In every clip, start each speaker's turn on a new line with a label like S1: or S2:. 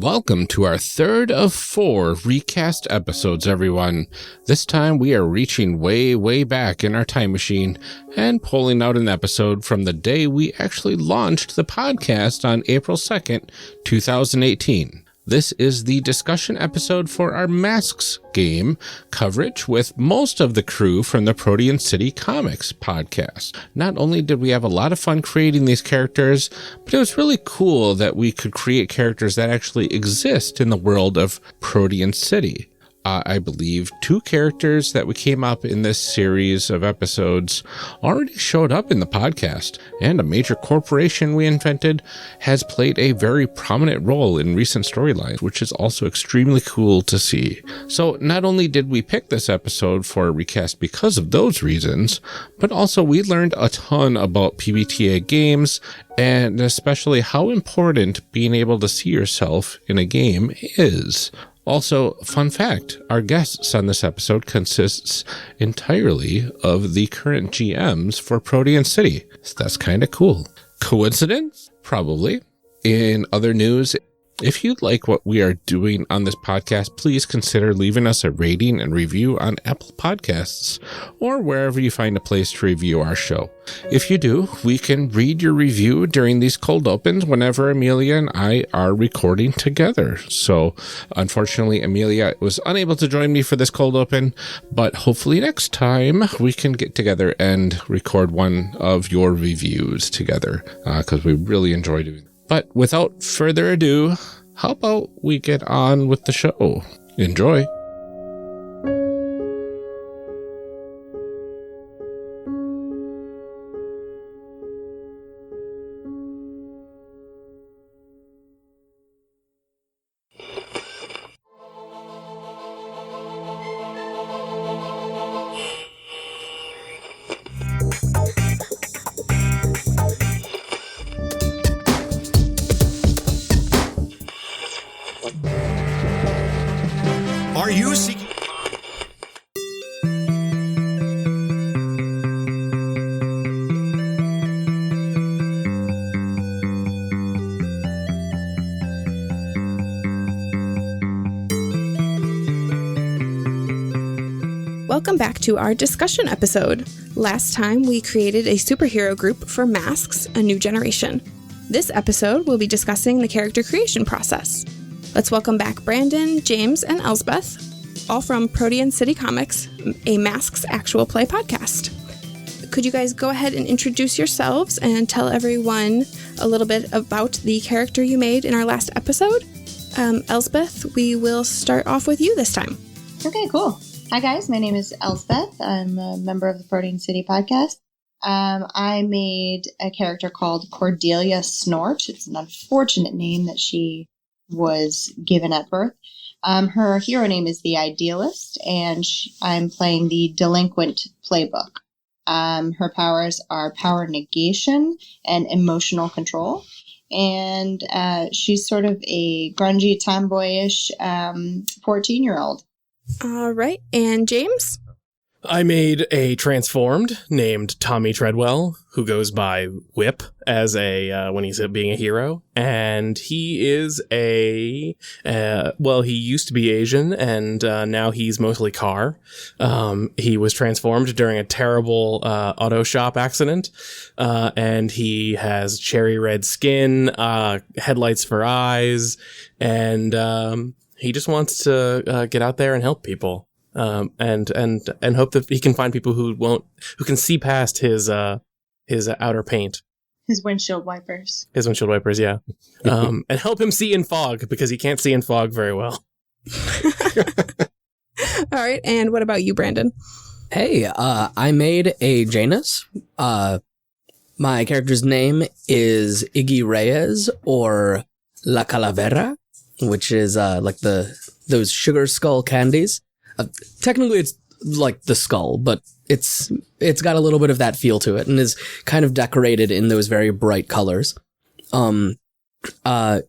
S1: Welcome to our third of 4 recast episodes, everyone. This time we are reaching way back in our time machine and pulling out an episode from the day we actually launched the podcast on April 2nd, 2018. This is the discussion episode for our Masks game coverage with most of the crew from the Protean City Comics podcast. Not only did we have a lot of fun creating these characters, but it was really cool that we could create characters that actually exist in the world of Protean City. I believe 2 characters that we came up in this series of episodes already showed up in the podcast, and a major corporation we invented has played a very prominent role in recent storylines, which is also extremely cool to see. So not only did we pick this episode for a recast because of those reasons, but also we learned a ton about PbtA games, and especially how important being able to see yourself in a game is. Also, fun fact, our guests on this episode consists entirely of the current GMs for Protean City. So that's kind of cool. Coincidence? Probably. In other news, if you like what we are doing on this podcast, please consider leaving us a rating and review on Apple Podcasts or wherever you find a place to review our show. If you do, we can read your review during these cold opens whenever Amelia and I are recording together. So, unfortunately, Amelia was unable to join me for this cold open, but hopefully next time we can get together and record one of your reviews together, because we really enjoy doing it. But without further ado, how about we get on with the show? Enjoy.
S2: Are you seeking...
S3: Welcome back to our discussion episode. Last time we created a superhero group for Masks, A New Generation. This episode we'll be discussing the character creation process. Let's welcome back Brandon, James, and Elsbeth, all from Protean City Comics, a Masks actual play podcast. Could you guys go ahead and introduce yourselves and tell everyone a little bit about the character you made in our last episode? Elsbeth, we will start off with you this time.
S4: Okay, cool. Hi guys, my name is Elsbeth. I'm a member of the Protean City podcast. I made a character called Cordelia Snort. It's an unfortunate name that she was given at birth. Her hero name is the Idealist, and I'm playing the Delinquent Playbook. Her powers are power negation and emotional control, and she's sort of a grungy, tomboyish 14-year-old.
S3: All right, and James?
S5: I made a transformed named Tommy Treadwell, who goes by Whip as when he's being a hero. And he is he used to be Asian, and now he's mostly car. He was transformed during a terrible auto shop accident, and he has cherry red skin, headlights for eyes, and he just wants to get out there and help people. And hope that he can find people who can see past his outer paint.
S4: His windshield wipers.
S5: Yeah. And help him see in fog, because he can't see in fog very well.
S3: All right, and what about you, Brandon?
S6: Hey, I made a Janus. My character's name is Iggy Reyes, or La Calavera, which is like those sugar skull candies. Technically, it's like the skull, but it's got a little bit of that feel to it, and is kind of decorated in those very bright colors.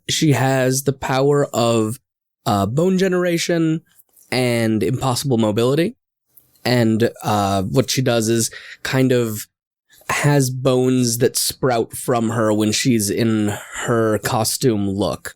S6: She has the power of bone generation and impossible mobility, and what she does is kind of has bones that sprout from her when she's in her costume look.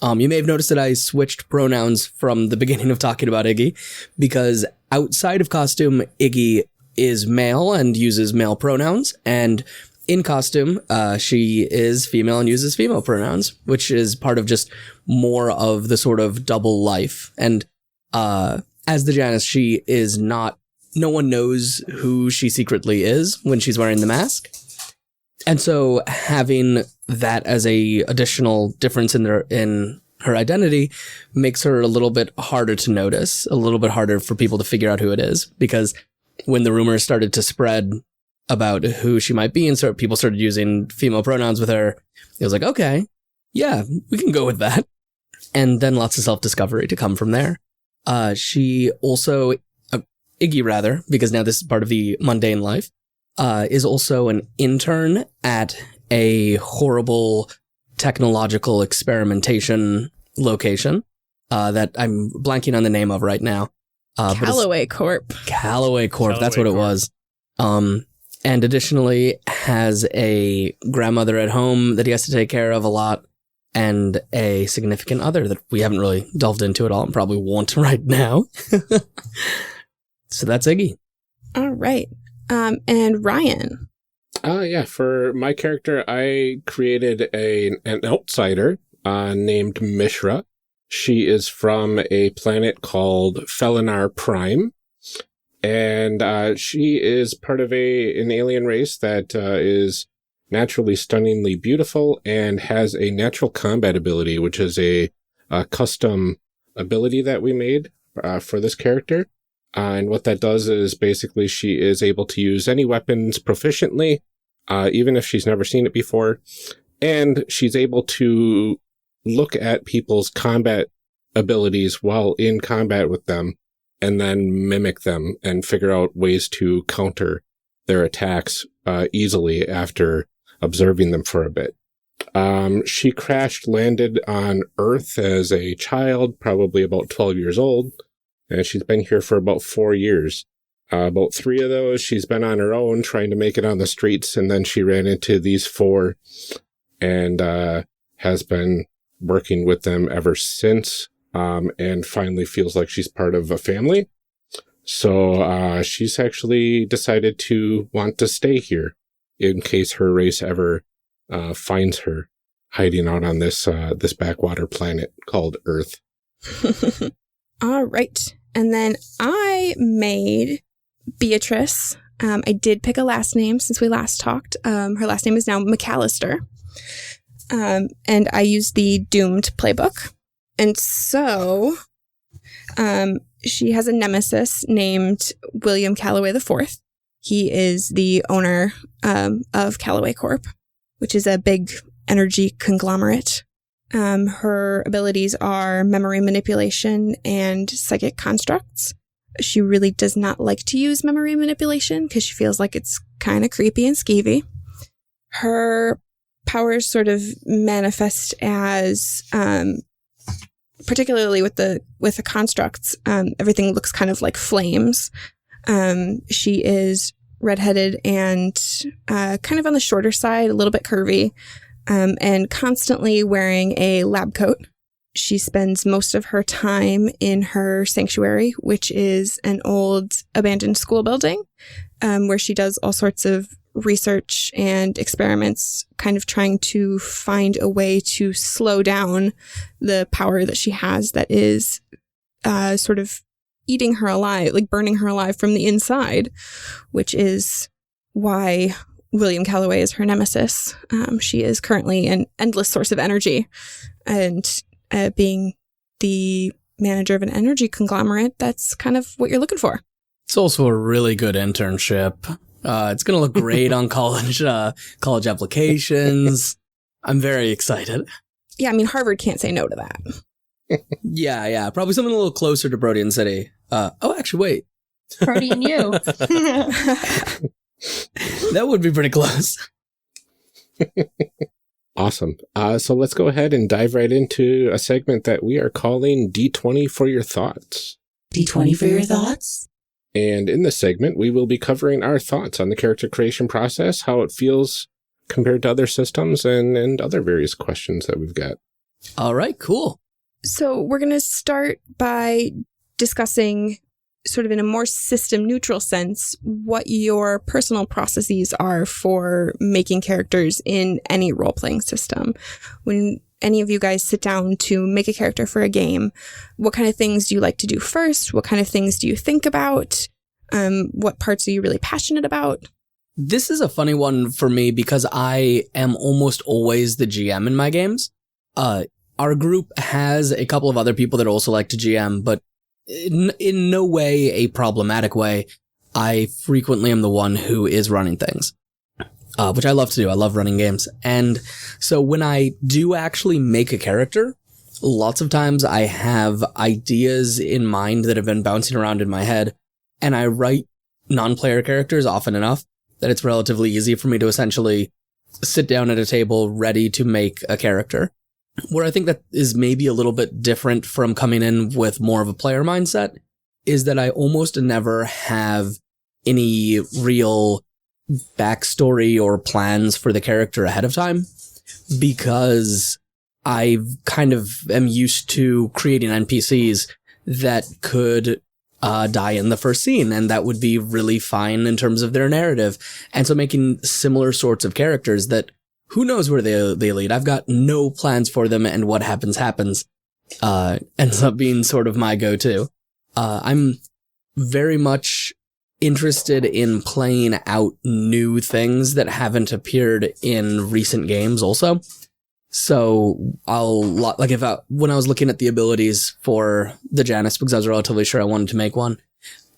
S6: You may have noticed that I switched pronouns from the beginning of talking about Iggy, because outside of costume, Iggy is male and uses male pronouns, and in costume, she is female and uses female pronouns, which is part of just more of the sort of double life. And as the Janus, she is not, no one knows who she secretly is when she's wearing the mask. And so having that as a additional difference in her identity makes her a little bit harder to notice, a little bit harder for people to figure out who it is, because when the rumors started to spread about who she might be and so people started using female pronouns with her, it was like, okay, yeah, we can go with that. And then lots of self-discovery to come from there. She also, Iggy rather, because now this is part of the mundane life, is also an intern at a horrible technological experimentation location that I'm blanking on the name of right now.
S3: Callaway Corp.
S6: Callaway Corp, that's what it was. And additionally has a grandmother at home that he has to take care of a lot, and a significant other that we haven't really delved into at all and probably won't right now. So that's Iggy.
S3: All right. And Ryan.
S1: Yeah, for my character, I created an outsider named Mishra. She is from a planet called Felinar Prime, and she is part of an alien race that is naturally stunningly beautiful and has a natural combat ability, which is a custom ability that we made for this character. And what that does is basically she is able to use any weapons proficiently, even if she's never seen it before. And she's able to look at people's combat abilities while in combat with them and then mimic them and figure out ways to counter their attacks easily after observing them for a bit. She landed on Earth as a child, probably about 12 years old. And she's been here for about 4 years. About 3 of those, she's been on her own trying to make it on the streets. And then she ran into these 4 and has been working with them ever since. And finally feels like she's part of a family. So she's actually decided to want to stay here in case her race ever finds her hiding out on this backwater planet called Earth.
S3: All right. And then I made Beatrice. I did pick a last name since we last talked. Her last name is now McAllister. And I used the Doomed playbook. And so she has a nemesis named William Calloway IV. He is the owner of Callaway Corp, which is a big energy conglomerate. Her abilities are memory manipulation and psychic constructs. She really does not like to use memory manipulation because she feels like it's kind of creepy and skeevy. Her powers sort of manifest as, particularly with the constructs, everything looks kind of like flames. She is redheaded and kind of on the shorter side, a little bit curvy. And constantly wearing a lab coat. She spends most of her time in her sanctuary, which is an old abandoned school building, where she does all sorts of research and experiments, kind of trying to find a way to slow down the power that she has that is sort of eating her alive, like burning her alive from the inside, which is why William Calloway is her nemesis. She is currently an endless source of energy, and being the manager of an energy conglomerate, that's kind of what you're looking for.
S6: It's also a really good internship. It's going to look great on college applications. I'm very excited.
S3: Yeah, I mean, Harvard can't say no to that.
S6: Yeah. Probably something a little closer to Protean City. Actually, wait.
S4: Protean U.
S6: That would be pretty close.
S1: Awesome. So let's go ahead and dive right into a segment that we are calling D20 For Your Thoughts.
S2: D20 For Your Thoughts?
S1: And in this segment, we will be covering our thoughts on the character creation process, how it feels compared to other systems, and other various questions that we've got.
S6: All right, cool.
S3: So we're going to start by discussing, sort of in a more system neutral sense, what your personal processes are for making characters in any role-playing system. When any of you guys sit down to make a character for a game, what kind of things do you like to do first? What kind of things do you think about? What parts are you really passionate about?
S6: This is a funny one for me because I am almost always the GM in my games. Our group has a couple of other people that also like to GM, but in no way a problematic way. I frequently am the one who is running things, which I love to do. I love running games. And so when I do actually make a character, lots of times I have ideas in mind that have been bouncing around in my head, and I write non-player characters often enough that it's relatively easy for me to essentially sit down at a table ready to make a character. Where I think that is maybe a little bit different from coming in with more of a player mindset is that I almost never have any real backstory or plans for the character ahead of time, because I kind of am used to creating NPCs that could die in the first scene, and that would be really fine in terms of their narrative. And so making similar sorts of characters that who knows where they lead. I've got no plans for them, and what happens, ends up being sort of my go-to. I'm very much interested in playing out new things that haven't appeared in recent games also. So when I was looking at the abilities for the Janus, because I was relatively sure I wanted to make one,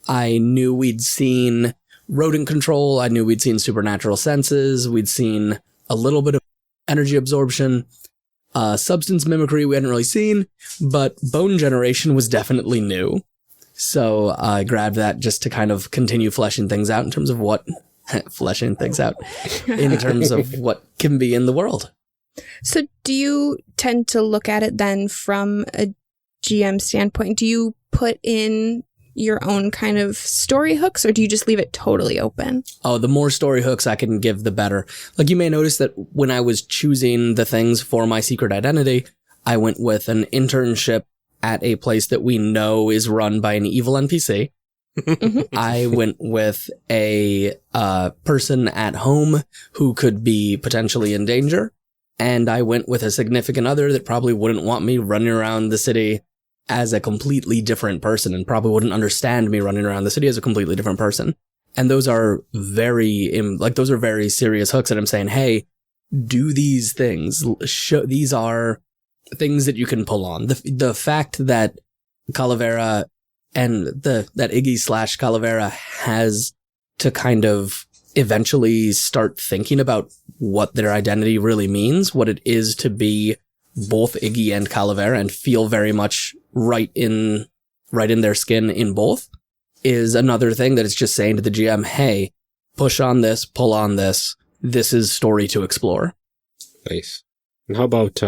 S6: I knew we'd seen rodent control, I knew we'd seen supernatural senses, we'd seen a little bit of energy absorption, substance mimicry we hadn't really seen, but bone generation was definitely new. So I grabbed that just to kind of continue fleshing things out in terms of what can be in the world.
S3: So do you tend to look at it then from a GM standpoint? Do you put in your own kind of story hooks, or do you just leave it totally open? Oh,
S6: the more story hooks I can give, the better. Like, you may notice that when I was choosing the things for my secret identity, I went with an internship at a place that we know is run by an evil NPC. I went with a person at home who could be potentially in danger. And I went with a significant other that probably wouldn't want me running around the city as a completely different person, and probably wouldn't understand me running around the city as a completely different person. And those are very serious hooks that I'm saying, hey, do these things. These are things that you can pull on. The fact that Calavera and that Iggy / Calavera has to kind of eventually start thinking about what their identity really means, what it is to be both Iggy and Calavera, and feel very much right in their skin in both, is another thing that it's just saying to the GM, hey, push on this, pull on this. This is story to explore.
S1: Nice. And how about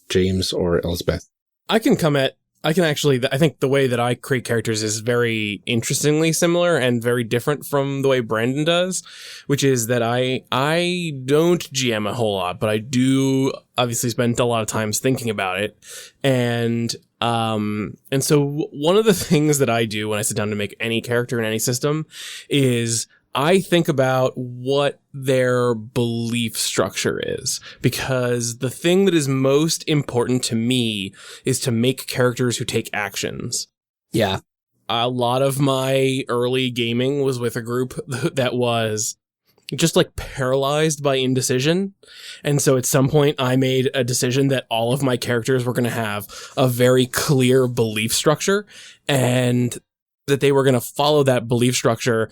S1: James or Elsbeth?
S5: I think the way that I create characters is very interestingly similar and very different from the way Brandon does, which is that I don't GM a whole lot, but I do obviously spend a lot of times thinking about it. And so one of the things that I do when I sit down to make any character in any system is I think about what their belief structure is, because the thing that is most important to me is to make characters who take actions.
S6: Yeah.
S5: A lot of my early gaming was with a group that was just like paralyzed by indecision. And so at some point I made a decision that all of my characters were going to have a very clear belief structure, and that they were going to follow that belief structure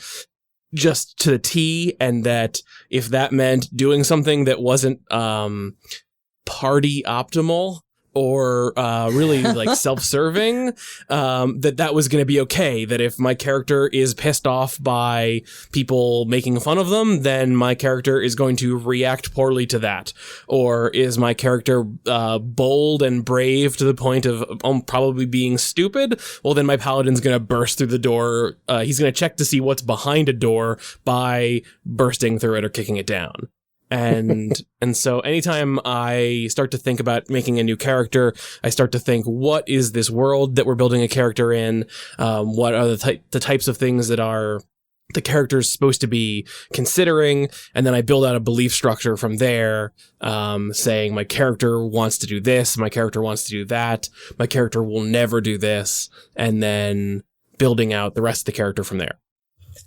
S5: just to the T, and that if that meant doing something that wasn't party optimal or really like self-serving, that was going to be okay. That if my character is pissed off by people making fun of them, then my character is going to react poorly to that. Or is my character bold and brave to the point of probably being stupid? Well, then my paladin's going to burst through the door. He's going to check to see what's behind a door by bursting through it or kicking it down. And so anytime I start to think about making a new character, I start to think, what is this world that we're building a character in? What are the types of things that are the character's supposed to be considering? And then I build out a belief structure from there, saying my character wants to do this, my character wants to do that, my character will never do this, and then building out the rest of the character from there.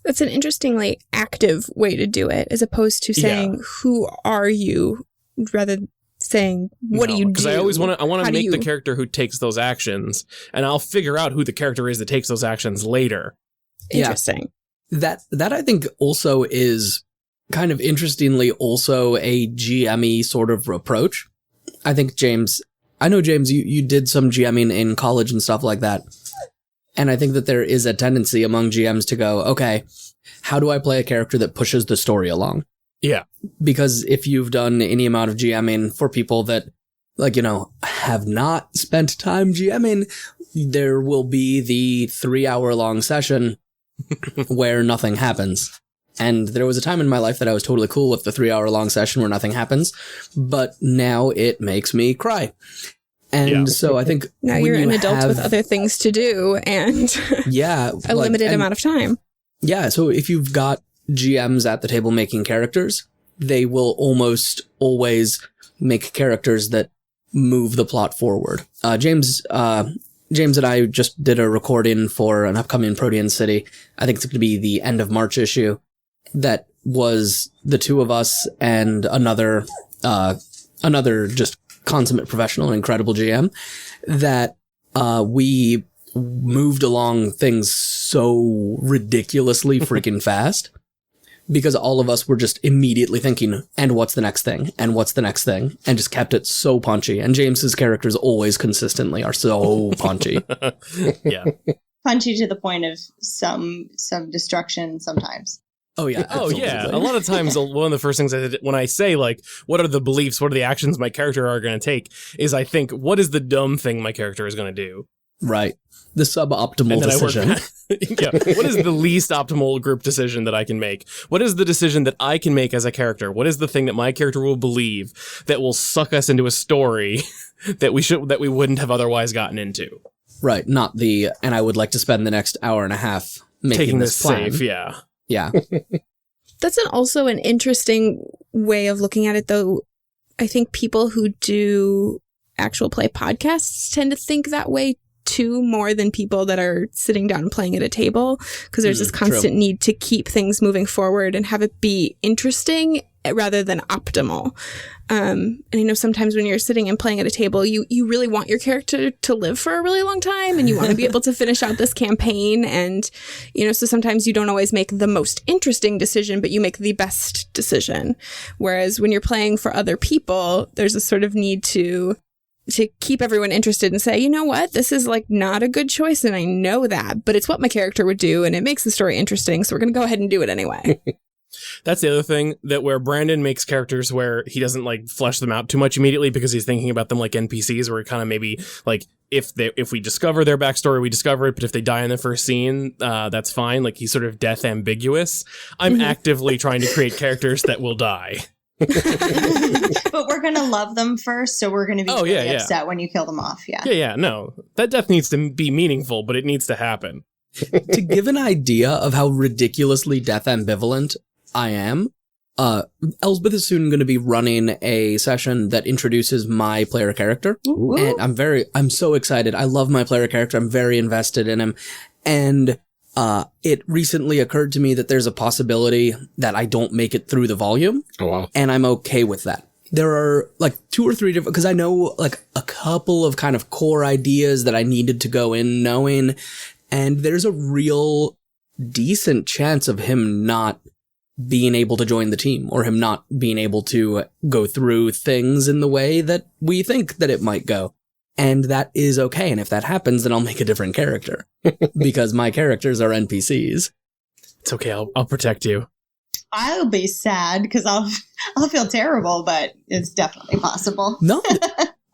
S3: That's an interestingly active way to do it, as opposed to saying, who are you, rather than saying, what do you do?
S5: Because I always want to make the character who takes those actions, and I'll figure out who the character is that takes those actions later.
S3: Interesting.
S6: Yeah. That I think also is kind of interestingly also a GME sort of approach. I think James, you did some GMing in college and stuff like that. And I think that there is a tendency among GMs to go, okay, how do I play a character that pushes the story along?
S5: Yeah.
S6: Because if you've done any amount of GMing for people that, like, you know, have not spent time GMing, there will be the 3-hour-long session where nothing happens. And there was a time in my life that I was totally cool with the 3-hour-long session where nothing happens, but now it makes me cry. And so I think
S3: now you're an adult with other things to do and a limited amount of time.
S6: Yeah. So if you've got GMs at the table making characters, they will almost always make characters that move the plot forward. James and I just did a recording for an upcoming Protean City. I think it's going to be the end of March issue. That was the two of us and another just consummate professional and incredible GM that we moved along things so ridiculously freaking fast because all of us were just immediately thinking, and what's the next thing? And what's the next thing? And just kept it so punchy. And James's characters always consistently are so punchy.
S5: Yeah.
S4: Punchy to the point of some destruction sometimes.
S5: Oh, yeah. Absolutely. Oh, yeah. A lot of times, one of the first things I did when I say, like, what are the beliefs, what are the actions my character are going to take, is I think, what is the dumb thing my character is going to do?
S6: Right. The suboptimal decision.
S5: Yeah. What is the least optimal group decision that I can make? What is the decision that I can make as a character? What is the thing that my character will believe that will suck us into a story that we wouldn't have otherwise gotten into?
S6: Right. Not and I would like to spend the next hour and a half making this plan.
S5: Safe, yeah.
S6: Yeah.
S3: That's also an interesting way of looking at it, though. I think people who do actual play podcasts tend to think that way too, more than people that are sitting down and playing at a table, because there's this constant need to keep things moving forward and have it be interesting rather than optimal. And I know sometimes when you're sitting and playing at a table, you really want your character to live for a really long time, and you want to be able to finish out this campaign. And, you know, so sometimes you don't always make the most interesting decision, but you make the best decision. Whereas when you're playing for other people, there's a sort of need to keep everyone interested and say, you know what, this is like not a good choice, and I know that, but it's what my character would do, and it makes the story interesting, so we're going to go ahead and do it anyway.
S5: That's the other thing, that where Brandon makes characters where he doesn't like flesh them out too much immediately because he's thinking about them like NPCs, where he kind of maybe like if we discover their backstory, we discover it, but if they die in the first scene, that's fine. Like he's sort of death ambiguous. I'm actively trying to create characters that will die.
S4: But we're going to love them first, so we're going to be really upset when you kill them off. Yeah,
S5: no. That death needs to be meaningful, but it needs to happen.
S6: To give an idea of how ridiculously death ambivalent I am, Elsbeth is soon going to be running a session that introduces my player character. Ooh. And I'm so excited. I love my player character. I'm very invested in him. And it recently occurred to me that there's a possibility that I don't make it through the volume.
S1: Oh, wow.
S6: And I'm okay with that. There are like 2 or 3 different, because I know like a couple of kind of core ideas that I needed to go in knowing, and there's a real decent chance of him not being able to join the team, or him not being able to go through things in the way that we think that it might go. And that is okay. And if that happens, then I'll make a different character because my characters are NPCs.
S5: It's okay. I'll protect you.
S4: I'll be sad because I'll feel terrible, but it's definitely possible.
S6: No,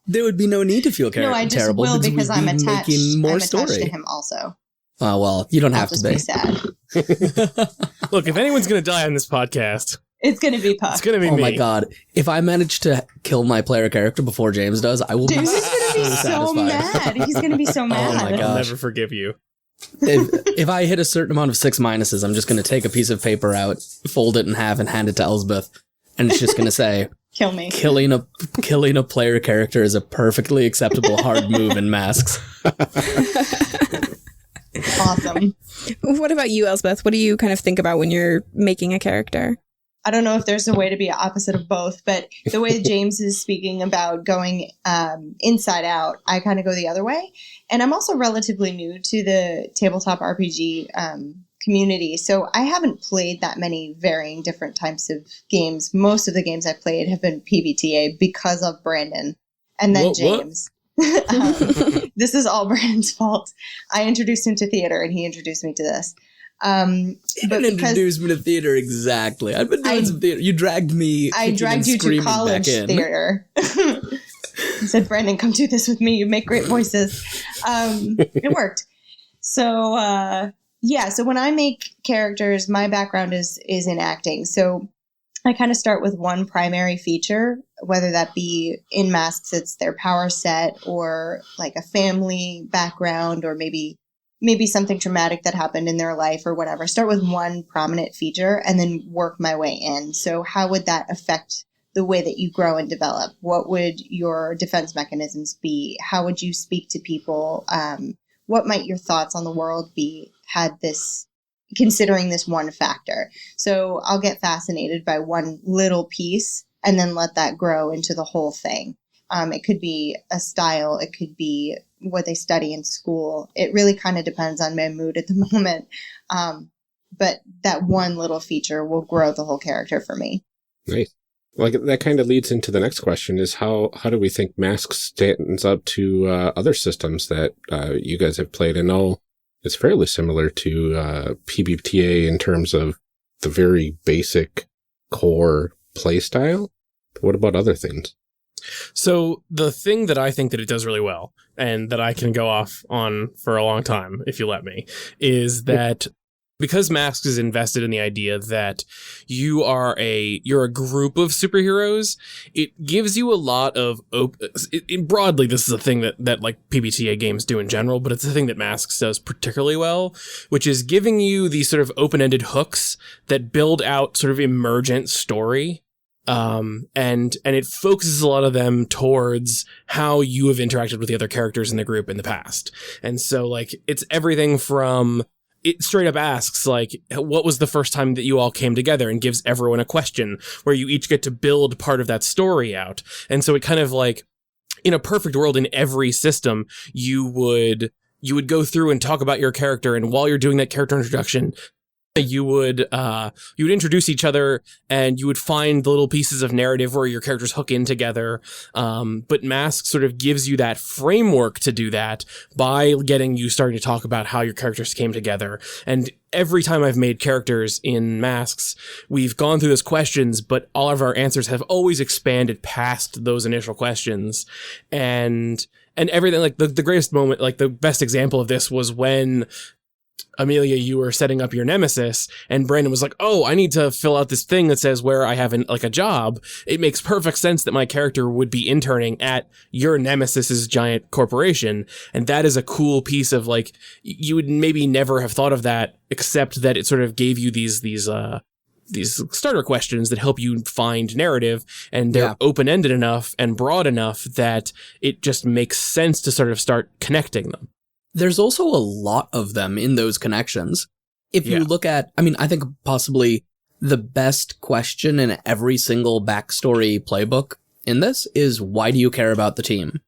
S6: there would be no need to feel terrible.
S4: No, I just will because I'm attached.
S6: More
S4: I'm
S6: story.
S4: Attached to him also.
S6: Oh, well, you don't have to be.
S4: Be sad.
S5: Look, if anyone's going to die on this podcast,
S4: It's going to be Puck.
S5: It's going to be
S6: Oh
S5: me.
S6: my god. If I manage to kill my player character before James does, I will
S4: James
S6: be
S4: is going to be so
S6: satisfied.
S4: mad. He's going to be so mad.
S6: my
S5: I'll
S6: gosh.
S5: never forgive you.
S6: If I hit a certain amount of 6 minuses, I'm just going to take a piece of paper out, fold it in half, and hand it to Elsbeth. And it's just going to say,
S4: Kill me.
S6: killing a player character is a perfectly acceptable hard move in Masks.
S4: Awesome.
S3: What about you, Elsbeth? What do you kind of think about when you're making a character?
S4: I don't know if there's a way to be opposite of both, but the way James is speaking about going inside out, I kind of go the other way. And I'm also relatively new to the tabletop RPG community, so I haven't played that many varying different types of games. Most of the games I've played have been PbtA because of Brandon and then
S5: What?
S4: James. This is all Brandon's fault. I introduced him to theater and he introduced me to this.
S6: You didn't introduce me to theater exactly. I've been doing some theater. You dragged me.
S4: I dragged you to college theater. He said, Brandon, come do this with me. You make great voices. It worked. So, so when I make characters, my background is in acting. So I kind of start with one primary feature, whether that be in Masks, it's their power set or like a family background or maybe something traumatic that happened in their life or whatever. Start with one prominent feature and then work my way in. So how would that affect the way that you grow and develop? What would your defense mechanisms be? How would you speak to people? What might your thoughts on the world be considering this one factor? So I'll get fascinated by one little piece and then let that grow into the whole thing. It could be a style. It could be what they study in school. It really kind of depends on my mood at the moment. But that one little feature will grow the whole character for me.
S1: Nice. Like that kind of leads into the next question is how do we think Masks stands up to other systems that you guys have played? I know it's fairly similar to PbtA in terms of the very basic core play style. What about other things?
S5: So the thing that I think that it does really well, and that I can go off on for a long time, if you let me, is that because Masks is invested in the idea that you're a group of superheroes, it gives you a lot of broadly, this is a thing that like PbtA games do in general, but it's a thing that Masks does particularly well, which is giving you these sort of open-ended hooks that build out sort of emergent story. And it focuses a lot of them towards how you have interacted with the other characters in the group in the past. And so like, it's everything from, it straight up asks like, what was the first time that you all came together, and gives everyone a question where you each get to build part of that story out. And so it kind of like, in a perfect world, in every system, you would go through and talk about your character. And while you're doing that character introduction, you would introduce each other, and you would find the little pieces of narrative where your characters hook in together. But Masks sort of gives you that framework to do that by getting you starting to talk about how your characters came together. And every time I've made characters in Masks, we've gone through those questions, but all of our answers have always expanded past those initial questions. And everything, like the greatest moment, like the best example of this was when Amelia, you were setting up your nemesis, and Brandon was like, oh, I need to fill out this thing that says where I have a job. It makes perfect sense that my character would be interning at your nemesis's giant corporation. And that is a cool piece of like, you would maybe never have thought of that, except that it sort of gave you these starter questions that help you find narrative, and they're open-ended enough and broad enough that it just makes sense to sort of start connecting them.
S6: There's also a lot of them in those connections. If you look at, I think possibly the best question in every single backstory playbook in this is, why do you care about the team?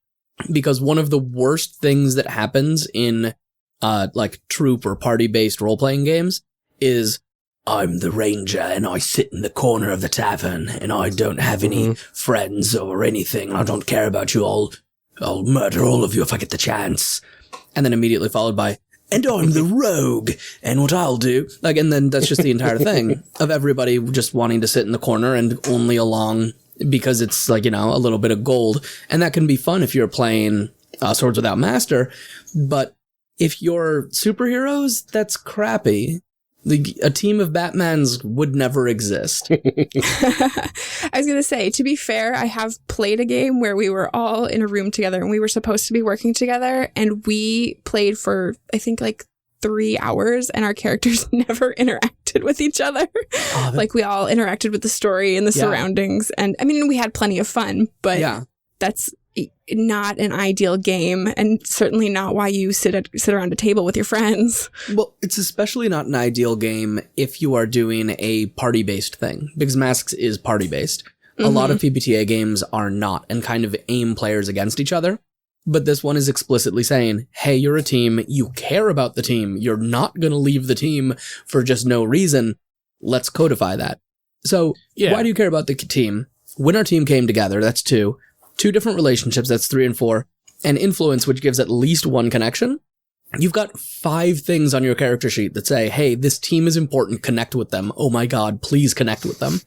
S6: Because one of the worst things that happens in like troop or party-based role-playing games is, I'm the ranger and I sit in the corner of the tavern and I don't have any friends or anything. I don't care about you all. I'll murder all of you if I get the chance. And then immediately followed by, and I'm the rogue, and what I'll do. Like, and then that's just the entire thing of everybody just wanting to sit in the corner and only along because it's like, a little bit of gold. And that can be fun if you're playing Swords Without Master. But if you're superheroes, that's crappy. A team of Batmans would never exist.
S3: I was going to say, to be fair, I have played a game where we were all in a room together and we were supposed to be working together, and we played for, I think, like 3 hours, and our characters never interacted with each other. Like, we all interacted with the story and the surroundings. And I mean, we had plenty of fun, but that's not an ideal game, and certainly not why you sit around a table with your friends.
S6: Well, it's especially not an ideal game if you are doing a party-based thing, because Masks is party-based. A lot of PbtA games are not, and kind of aim players against each other. But this one is explicitly saying, hey, you're a team, you care about the team, you're not going to leave the team for just no reason. Let's codify that. So, why do you care about the team? When our team came together, that's 2. 2 different relationships, that's 3 and 4, and influence, which gives at least 1 connection. You've got 5 things on your character sheet that say, hey, this team is important, connect with them. Oh my god, please connect with them.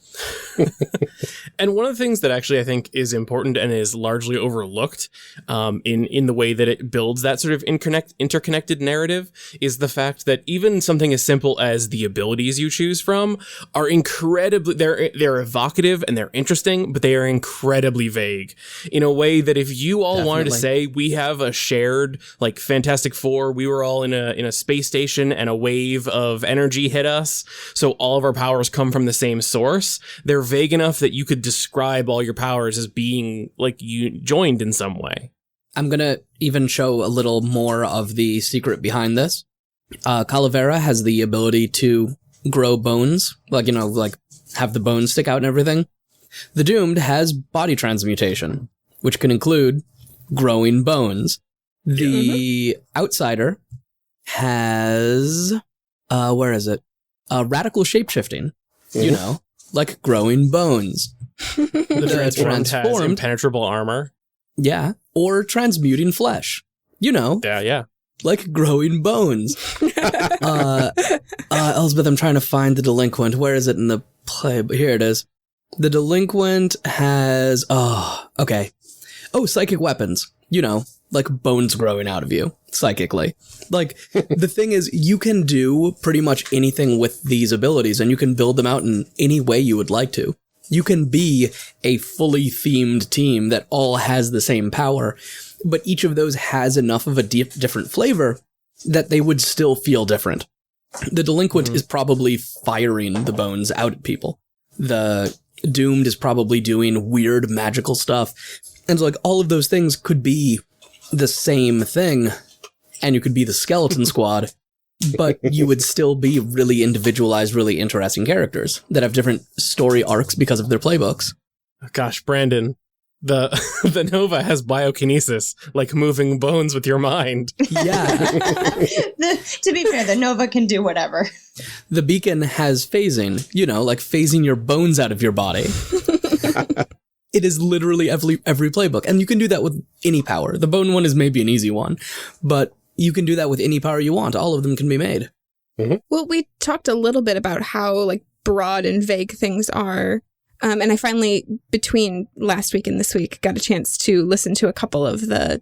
S5: And one of the things that actually I think is important and is largely overlooked in the way that it builds that sort of interconnected narrative is the fact that even something as simple as the abilities you choose from are incredibly, they're evocative and they're interesting, but they are incredibly vague in a way that if you all wanted to say we have a shared, like, Fantastic Four, we were all in a space station and a wave of energy hit us, so all of our powers come from the same source, they're vague enough that you could describe all your powers as being like you joined in some way.
S6: I'm gonna even show a little more of the secret behind this. Calavera has the ability to grow bones, like, you know, like have the bones stick out and everything. The Doomed has body transmutation, which can include growing bones. The Outsider has, where is it? Radical shapeshifting, you know, like growing bones.
S5: The Transformed has impenetrable armor.
S6: Yeah, or transmuting flesh, you know.
S5: Yeah.
S6: Like growing bones. Elsbeth, I'm trying to find the Delinquent. Where is it in the play? But here it is. The Delinquent has, psychic weapons, you know. Like bones growing out of you, psychically. Like, the thing is, you can do pretty much anything with these abilities, and you can build them out in any way you would like to. You can be a fully themed team that all has the same power, but each of those has enough of a different flavor that they would still feel different. The Delinquent is probably firing the bones out at people. The Doomed is probably doing weird magical stuff. And so, like, all of those things could be the same thing, and you could be the Skeleton Squad, but you would still be really individualized, really interesting characters that have different story arcs because of their playbooks.
S5: Gosh, Brandon, the Nova has biokinesis, like moving bones with your mind.
S6: Yeah.
S4: To be fair, the Nova can do whatever.
S6: The Beacon has phasing, you know, like phasing your bones out of your body. It is literally every playbook, and you can do that with any power. The bone one is maybe an easy one, but you can do that with any power you want. All of them can be made.
S3: Mm-hmm. Well, we talked a little bit about how, like, broad and vague things are, and I finally, between last week and this week, got a chance to listen to a couple of the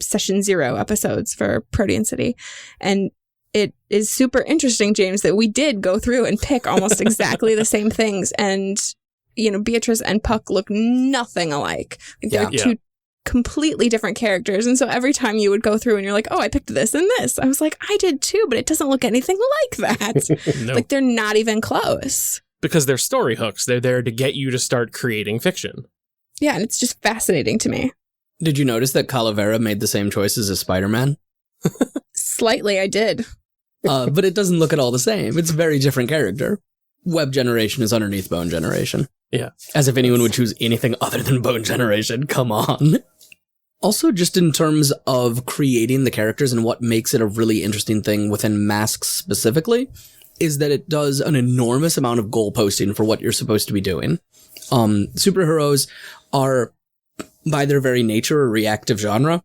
S3: Session 0 episodes for Protean City, and it is super interesting, James, that we did go through and pick almost exactly the same things, and you know, Beatrice and Puck look nothing alike. They're two completely different characters. And so every time you would go through and you're like, oh, I picked this and this, I was like, I did too, but it doesn't look anything like that. No. Like, they're not even close.
S5: Because they're story hooks. They're there to get you to start creating fiction.
S3: Yeah, and it's just fascinating to me.
S6: Did you notice that Calavera made the same choices as Spider-Man?
S3: Slightly, I did.
S6: But it doesn't look at all the same. It's a very different character. Web generation is underneath bone generation.
S5: Yeah.
S6: As if anyone would choose anything other than bone generation. Come on. Also, just in terms of creating the characters and what makes it a really interesting thing within Masks specifically, is that it does an enormous amount of goal posting for what you're supposed to be doing. Superheroes are, by their very nature, a reactive genre.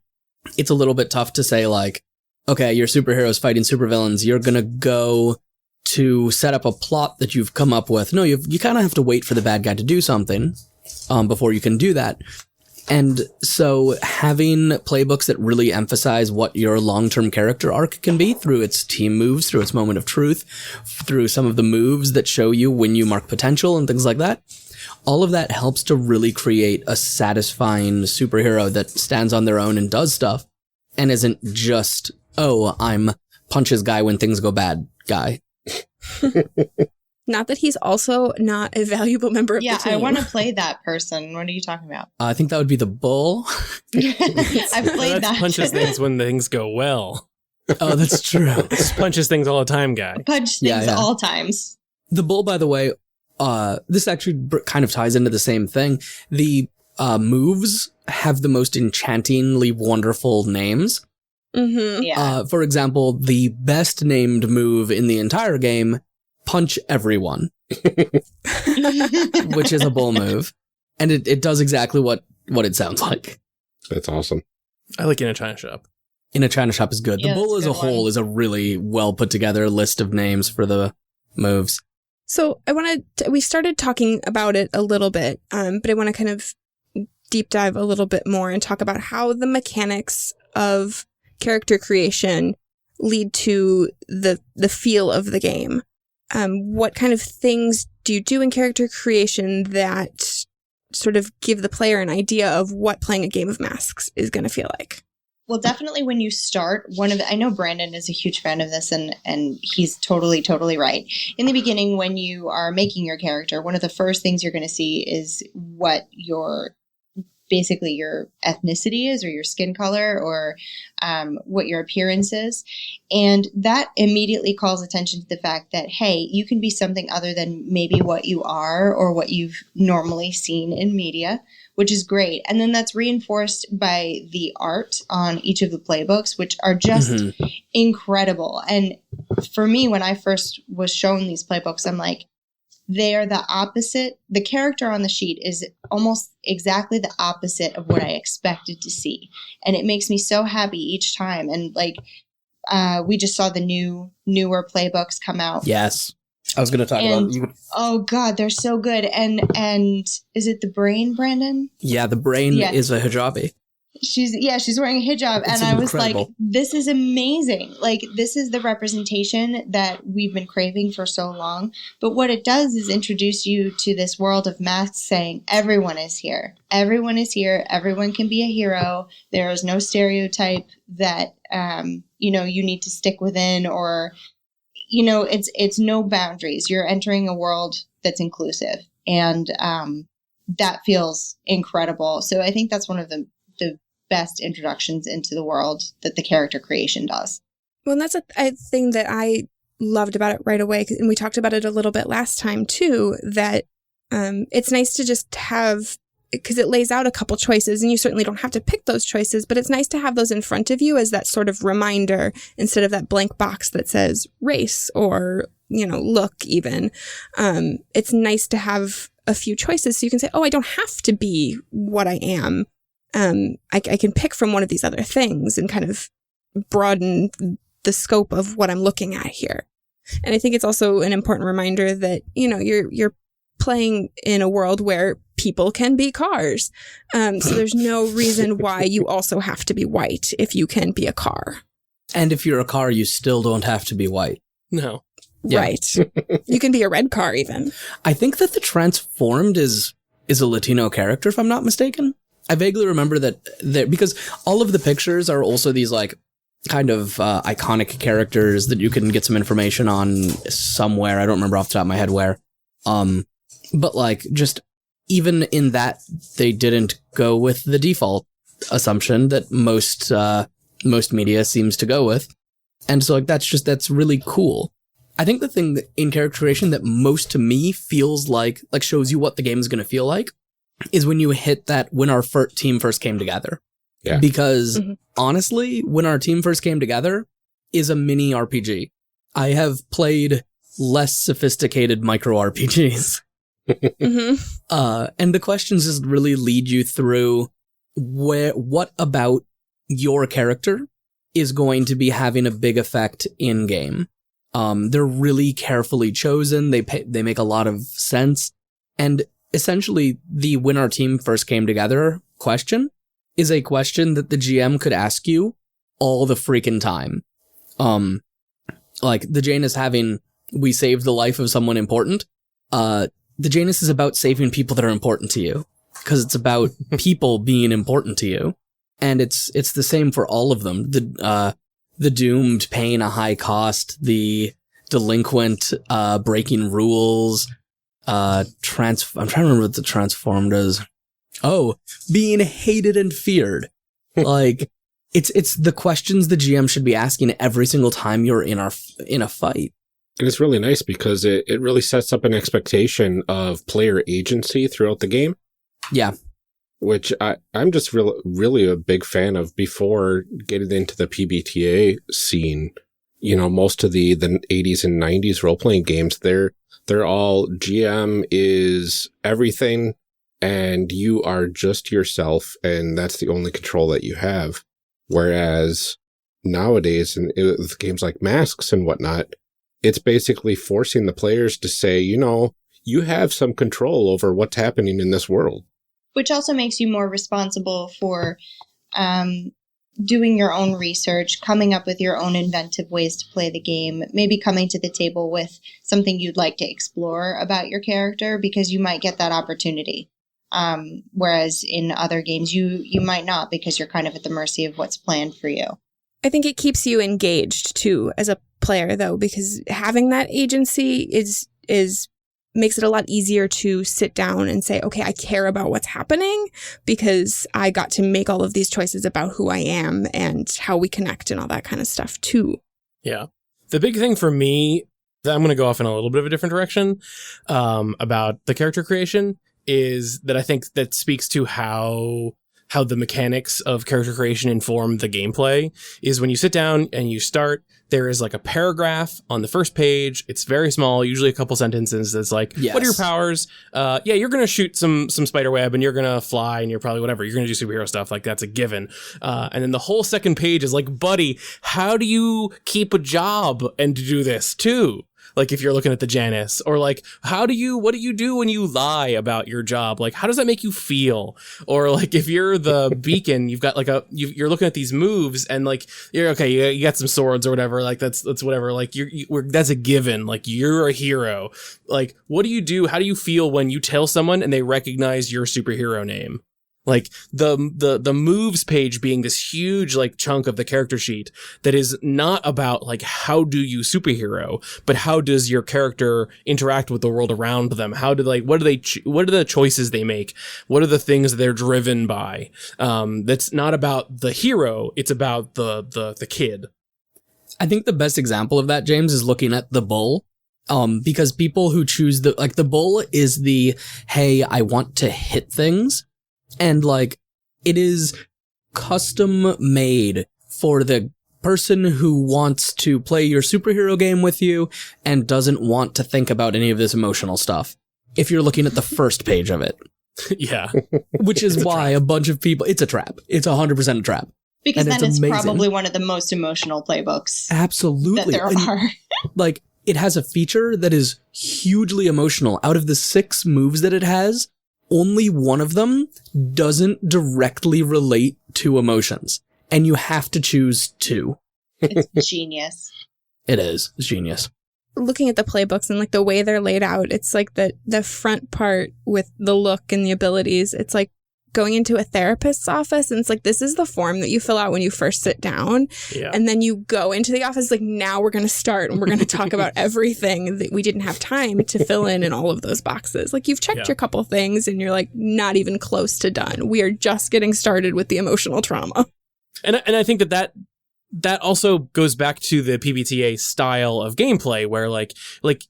S6: It's a little bit tough to say, like, okay, your superheroes fighting supervillains, you're gonna go to set up a plot that you've come up with. No, you kind of have to wait for the bad guy to do something before you can do that. And so having playbooks that really emphasize what your long-term character arc can be through its team moves, through its moment of truth, through some of the moves that show you when you mark potential and things like that, all of that helps to really create a satisfying superhero that stands on their own and does stuff and isn't just, oh, I'm punches guy when things go bad guy.
S3: Not that he's also not a valuable member of the team.
S4: Yeah, I want to play that person. What are you talking about?
S6: I think that would be the bull.
S4: I've played that.
S5: Punches things when things go well.
S6: Oh, that's true.
S5: Just punches things all the time, guy.
S4: Punch things all times.
S6: The bull, by the way, this actually kind of ties into the same thing. The moves have the most enchantingly wonderful names.
S3: Mm-hmm.
S4: Yeah.
S6: For example, the best named move in the entire game, Punch Everyone, which is a bull move. And it does exactly what it sounds like.
S1: That's awesome.
S5: I like In a China Shop.
S6: In a China Shop is good.
S4: Yeah,
S6: the bull
S4: that's
S6: as
S4: a
S6: a
S4: good
S6: whole
S4: one.
S6: is a really well put together list of names for the moves.
S3: So we started talking about it a little bit, but I want to kind of deep dive a little bit more and talk about how the mechanics of character creation lead to the feel of the game. What kind of things do you do in character creation that sort of give the player an idea of what playing a game of Masks is going to feel like?
S4: Well, definitely when you start, I know Brandon is a huge fan of this, and he's totally right. In the beginning, when you are making your character, one of the first things you're going to see is what basically your ethnicity is, or your skin color, or what your appearance is. And that immediately calls attention to the fact that, hey, you can be something other than maybe what you are or what you've normally seen in media, which is great. And then that's reinforced by the art on each of the playbooks, which are just incredible. And for me, when I first was shown these playbooks, I'm like, they are the opposite. The character on the sheet is almost exactly the opposite of what I expected to see. And it makes me so happy each time. And we just saw the newer playbooks come out.
S6: Yes. I was going to talk about you.
S4: Oh God, they're so good. And is it the brain, Brandon?
S6: Yeah, the brain is a hijabi.
S4: She's wearing a hijab.
S6: It's
S4: and I was
S6: incredible.
S4: like, this is amazing. Like, this is the representation that we've been craving for so long. But what it does is introduce you to this world of Masks saying, everyone is here. Everyone is here. Everyone can be a hero. There is no stereotype that, you need to stick within, or, it's no boundaries. You're entering a world that's inclusive. And that feels incredible. So I think that's one of the best introductions into the world that the character creation does.
S3: Well, and that's a thing that I loved about it right away, and we talked about it a little bit last time too, that it's nice to just have, because it lays out a couple choices, and you certainly don't have to pick those choices, but it's nice to have those in front of you as that sort of reminder instead of that blank box that says race or, look even. It's nice to have a few choices so you can say, oh, I don't have to be what I am. I can pick from one of these other things and kind of broaden the scope of what I'm looking at here. And I think it's also an important reminder that, you're playing in a world where people can be cars. So there's no reason why you also have to be white if you can be a car.
S6: And if you're a car, you still don't have to be white.
S5: No.
S6: Yeah.
S3: Right. You can be a red car even.
S6: I think that the Transformed is a Latino character, if I'm not mistaken. I vaguely remember that because all of the pictures are also these kind of iconic characters that you can get some information on somewhere. I don't remember off the top of my head where. But just even in that, they didn't go with the default assumption that most media seems to go with. And so that's really cool. I think the thing in character creation that most to me feels like shows you what the game is going to feel like is when you hit that when our team first came together.
S1: Yeah.
S6: Because honestly, when our team first came together is a mini RPG. I have played less sophisticated micro RPGs. And the questions just really lead you through what about your character is going to be having a big effect in game. They're really carefully chosen. They make a lot of sense. And essentially, when our team first came together question is a question that the GM could ask you all the freaking time. Like the Janus having, we saved the life of someone important. The Janus is about saving people that are important to you, because it's about people being important to you. And it's the same for all of them. The doomed paying a high cost, the delinquent breaking rules, I'm trying to remember what the transformed is. Oh, being hated and feared. Like, it's the questions the GM should be asking every single time you're in a fight.
S1: And it's really nice because it really sets up an expectation of player agency throughout the game.
S6: Yeah.
S1: Which I'm just really a big fan of. Before getting into the PbtA scene, you know, most of the 80s and 90s role-playing games, they're all GM is everything and you are just yourself, and that's the only control that you have. Whereas nowadays, with games like Masks and whatnot, it's basically forcing the players to say, you know, you have some control over what's happening in this world.
S4: Which also makes you more responsible for doing your own research, coming up with your own inventive ways to play the game, maybe coming to the table with something you'd like to explore about your character, because you might get that opportunity. Whereas in other games, you might not, because you're kind of at the mercy of what's planned for you.
S3: I think it keeps you engaged too as a player, though, because having that agency is makes it a lot easier to sit down and say, okay, I care about what's happening because I got to make all of these choices about who I am and how we connect and all that kind of stuff too.
S5: Yeah. The big thing for me, that I'm going to go off in a little bit of a different direction about the character creation, is that I think that speaks to how the mechanics of character creation inform the gameplay, is when you sit down and you start, there is like a paragraph on the first page. It's very small, usually a couple sentences. That's like,
S6: yes.
S5: What are your powers? Yeah, you're going to shoot some spider web and you're going to fly and you're probably whatever. You're going to do superhero stuff. Like, that's a given. And then the whole second page is like, buddy, how do you keep a job and do this too? Like, if you're looking at the Janus, or like, what do you do when you lie about your job? Like, how does that make you feel? Or like, if you're the beacon, you've got like you're looking at these moves and like, you're okay, you got some swords or whatever. Like, that's whatever. Like, that's a given. Like, you're a hero. Like, what do you do? How do you feel when you tell someone and they recognize your superhero name? Like the moves page being this huge like chunk of the character sheet that is not about like how do you superhero, but how does your character interact with the world around them? What are the choices they make? What are the things they're driven by? That's not about the hero. It's about the kid.
S6: I think the best example of that, James, is looking at the bull. Because people who choose the bull is hey, I want to hit things. And, like, it is custom made for the person who wants to play your superhero game with you and doesn't want to think about any of this emotional stuff. If you're looking at the first page of it.
S5: Yeah.
S6: Which is why a bunch of people... It's a trap. It's 100% a trap.
S4: Because
S6: and
S4: then it's
S6: amazing.
S4: Probably one of the most emotional playbooks.
S6: Absolutely.
S4: That there are.
S6: Like, it has a feature that is hugely emotional. Out of the 6 moves that it has... only one of them doesn't directly relate to emotions, and you have to choose 2.
S4: It's genius.
S6: It is. It's genius.
S3: Looking at the playbooks and like the way they're laid out, it's like the front part with the look and the abilities. It's like going into a therapist's office, and it's like, this is the form that you fill out when you first sit down.
S5: Yeah.
S3: And then you go into the office, like, now we're going to start and we're going to talk about everything that we didn't have time to fill in all of those boxes. Like, you've checked your couple things and you're like, not even close to done. We are just getting started with the emotional trauma.
S5: And I think that also goes back to the PbtA style of gameplay, where like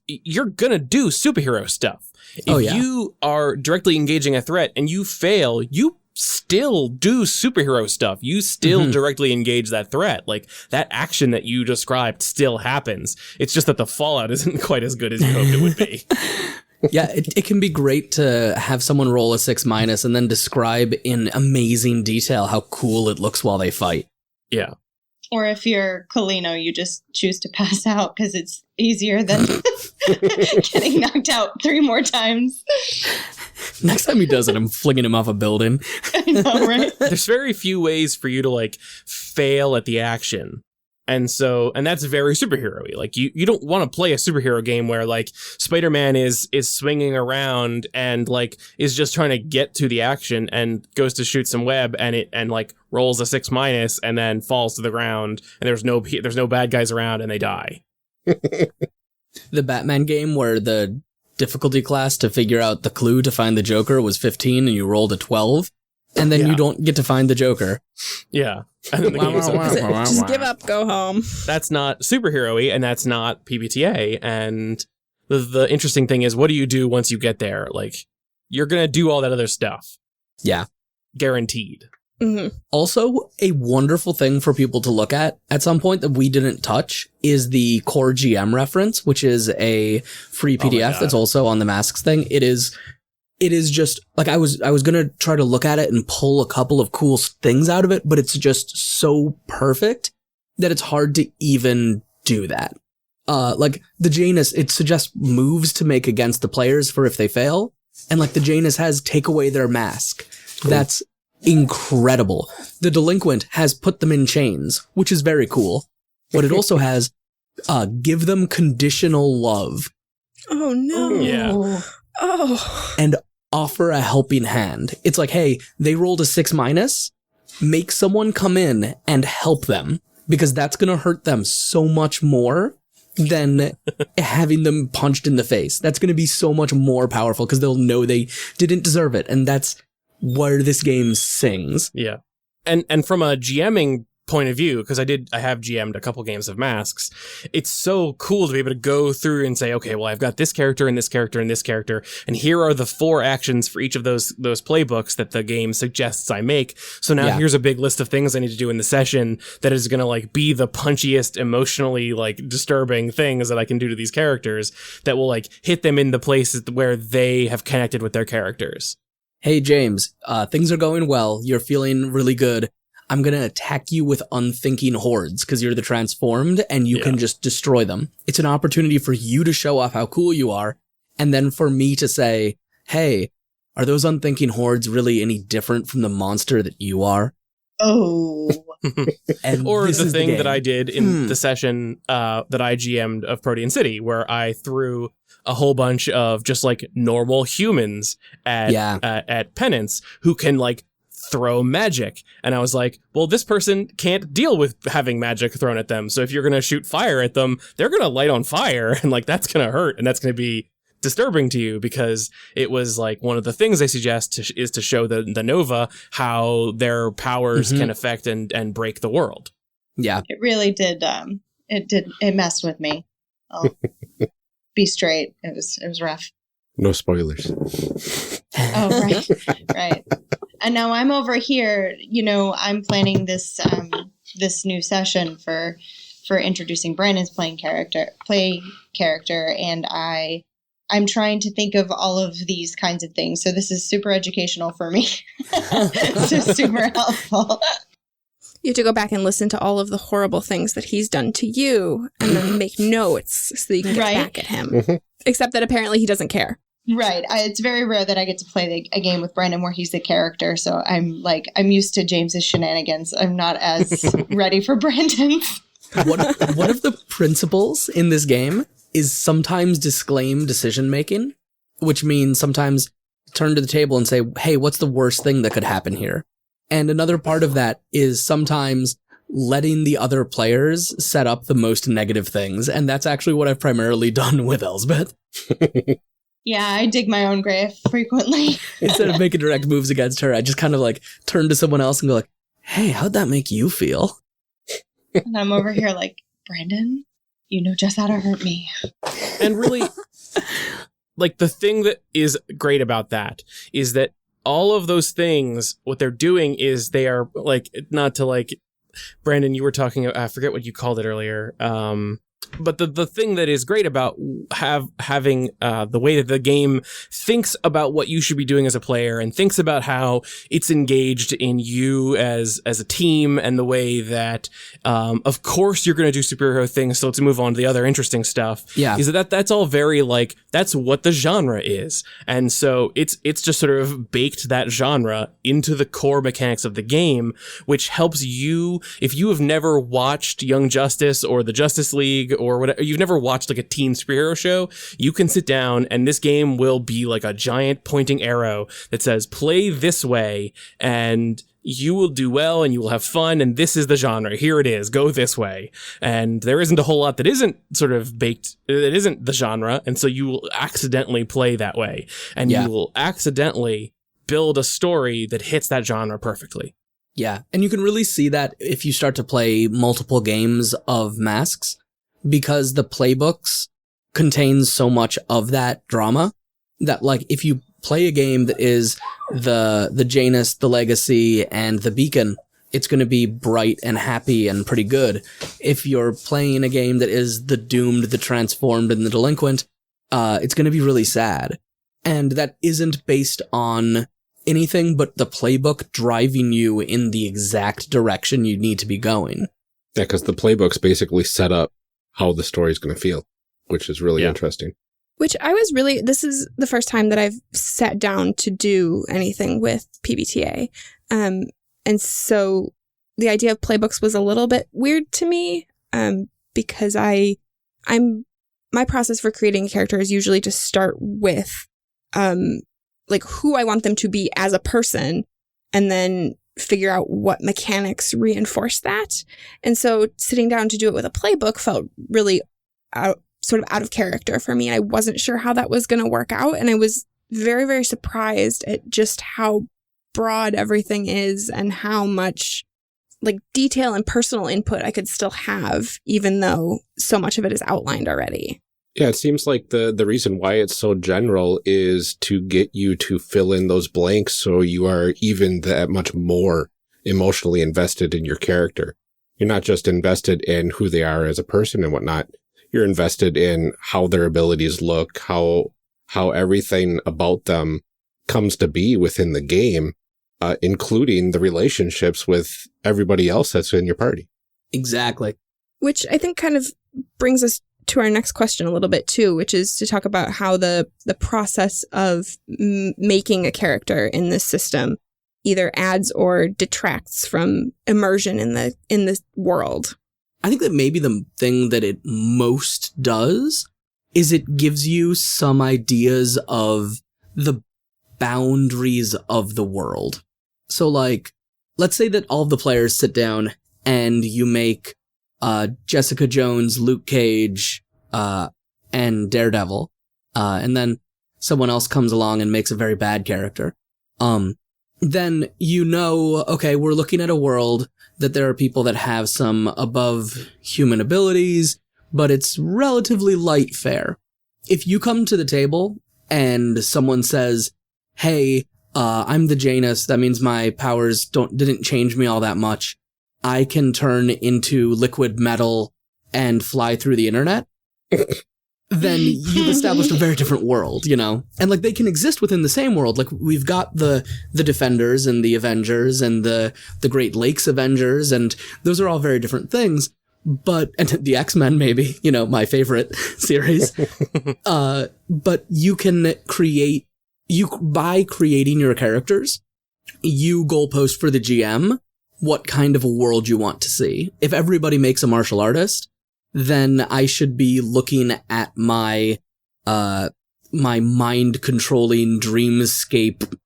S5: you're gonna do superhero stuff. If you are directly engaging a threat and you fail, you still do superhero stuff. You still directly engage that threat. Like, that action that you described still happens. It's just that the fallout isn't quite as good as you hoped it would be.
S6: Yeah, it can be great to have someone roll a 6- and then describe in amazing detail how cool it looks while they fight.
S5: Yeah.
S4: Or if you're Colino, you just choose to pass out because it's easier than getting knocked out 3 more times.
S6: Next time he does it, I'm flinging him off a building.
S4: I know, right?
S5: There's very few ways for you to like fail at the action. And that's very superhero-y. Like you don't want to play a superhero game where like Spider-Man is swinging around and like is just trying to get to the action and goes to shoot some web and like rolls a 6- and then falls to the ground and there's no bad guys around and they die.
S6: The Batman game where the difficulty class to figure out the clue to find the Joker was 15 and you rolled a 12. And then you don't get to find the Joker.
S5: Yeah. And then the game is over.
S3: Just give up, go home.
S5: That's not superhero-y, and that's not PbtA. And the interesting thing is, what do you do once you get there? Like, you're going to do all that other stuff.
S6: Yeah.
S5: Guaranteed.
S3: Mm-hmm.
S6: Also, a wonderful thing for people to look at some point that we didn't touch is the Core GM reference, which is a free PDF that's also on the Masks thing. It is just like I was going to try to look at it and pull a couple of cool things out of it, but it's just so perfect that it's hard to even do that. Like the Janus, it suggests moves to make against the players for if they fail. And like the Janus has take away their mask. Cool. That's incredible. The Delinquent has put them in chains, which is very cool. But it also has, give them conditional love.
S3: Oh no.
S5: Yeah.
S3: Oh.
S6: And offer a helping hand. It's like, hey, they rolled a 6-, make someone come in and help them because that's going to hurt them so much more than having them punched in the face. That's going to be so much more powerful because they'll know they didn't deserve it. And that's where this game sings.
S5: Yeah. And from a GMing point of view, because I have GM'd a couple games of Masks, it's so cool to be able to go through and say, okay, well, I've got this character and this character and this character, and here are the 4 actions for each of those playbooks that the game suggests I make. So now here's a big list of things I need to do in the session that is going to like be the punchiest, emotionally like disturbing things that I can do to these characters that will like hit them in the places where they have connected with their characters.
S6: Hey, James, things are going well. You're feeling really good. I'm going to attack you with unthinking hordes because you're the transformed and you can just destroy them. It's an opportunity for you to show off how cool you are. And then for me to say, hey, are those unthinking hordes really any different from the monster that you are?
S4: Oh.
S6: And
S5: or the thing that I did in the session that I GM'd of Protean City, where I threw a whole bunch of just like normal humans at Penance who can like throw magic. And I was like, well, this person can't deal with having magic thrown at them. So if you're going to shoot fire at them, they're going to light on fire. And like, that's going to hurt. And that's going to be disturbing to you because it was like one of the things they suggest is to show the Nova how their powers can affect and break the world.
S6: Yeah.
S4: It really did. It messed with me. I'll be straight. It was rough.
S1: No spoilers.
S4: Oh, right. And now I'm over here, I'm planning this new session for introducing Brandon's play character, and I'm trying to think of all of these kinds of things. So this is super educational for me. So super helpful.
S3: You have to go back and listen to all of the horrible things that he's done to you and then make notes so that you can get back at him. Except that apparently he doesn't care.
S4: Right. It's very rare that I get to play a game with Brandon where he's the character. So I'm used to James's shenanigans. I'm not as ready for Brandon's.
S6: One of the principles in this game is sometimes disclaim decision making, which means sometimes turn to the table and say, hey, what's the worst thing that could happen here? And another part of that is sometimes letting the other players set up the most negative things. And that's actually what I've primarily done with Elsbeth.
S4: Yeah, I dig my own grave frequently.
S6: Instead of making direct moves against her, I just kind of like turn to someone else and go like, hey, how'd that make you feel?
S4: And I'm over here like, Brandon, you know just how to hurt me.
S5: And really, like the thing that is great about that is that all of those things, what they're doing is they are like, not to like, Brandon, you were talking, I forget what you called it earlier. But the thing that is great about having the way that the game thinks about what you should be doing as a player and thinks about how it's engaged in you as a team, and the way that, of course, you're going to do superhero things. So let's move on to the other interesting stuff.
S6: Yeah.
S5: Is that's all very like, that's what the genre is. And so it's just sort of baked that genre into the core mechanics of the game, which helps you, if you have never watched Young Justice or the Justice League or whatever, you've never watched like a teen superhero show, you can sit down and this game will be like a giant pointing arrow that says, play this way, and you will do well and you will have fun, and this is the genre. Here it is. Go this way. And there isn't a whole lot that isn't sort of baked, that isn't the genre, and so you will accidentally play that way. And you will accidentally build a story that hits that genre perfectly.
S6: Yeah, and you can really see that if you start to play multiple games of Masks, because the playbooks contain so much of that drama that, like, if you play a game that is the Janus, the Legacy, and the Beacon, it's going to be bright and happy and pretty good. If you're playing a game that is the Doomed, the Transformed, and the Delinquent, it's going to be really sad. And that isn't based on anything but the playbook driving you in the exact direction you need to be going.
S1: Yeah, because the playbook's basically set up how the story's going to feel, which is really interesting.
S3: Which this is the first time that I've sat down to do anything with PbtA. And so the idea of playbooks was a little bit weird to me, because my process for creating a character is usually to start with, like, who I want them to be as a person, and then figure out what mechanics reinforce that. And so sitting down to do it with a playbook felt really sort of out of character for me. And I wasn't sure how that was going to work out. And I was very, very surprised at just how broad everything is and how much like detail and personal input I could still have, even though so much of it is outlined already.
S1: Yeah, it seems like the reason why it's so general is to get you to fill in those blanks so you are even that much more emotionally invested in your character. You're not just invested in who they are as a person and whatnot. You're invested in how their abilities look, how everything about them comes to be within the game, including the relationships with everybody else that's in your party.
S6: Exactly.
S3: Which I think kind of brings us to our next question a little bit too, which is to talk about how the process of making a character in this system either adds or detracts from immersion in the world.
S6: I think that maybe the thing that it most does is it gives you some ideas of the boundaries of the world. So, like, let's say that all of the players sit down and you make Jessica Jones, Luke Cage, and Daredevil, and then someone else comes along and makes a very bad character. Then you know, okay, we're looking at a world that there are people that have some above human abilities, but it's relatively light fare. If you come to the table and someone says, hey, I'm the Janus, that means my powers didn't change me all that much. I can turn into liquid metal and fly through the internet, then you've established a very different world, you know? And, like, they can exist within the same world. Like, we've got the Defenders and the Avengers and the Great Lakes Avengers, and those are all very different things. But, and the X-Men, maybe, you know, my favorite series. But you can by creating your characters, you goalpost for the GM what kind of a world you want to see. If everybody makes a martial artist, then I should be looking at my mind-controlling, dreamscape,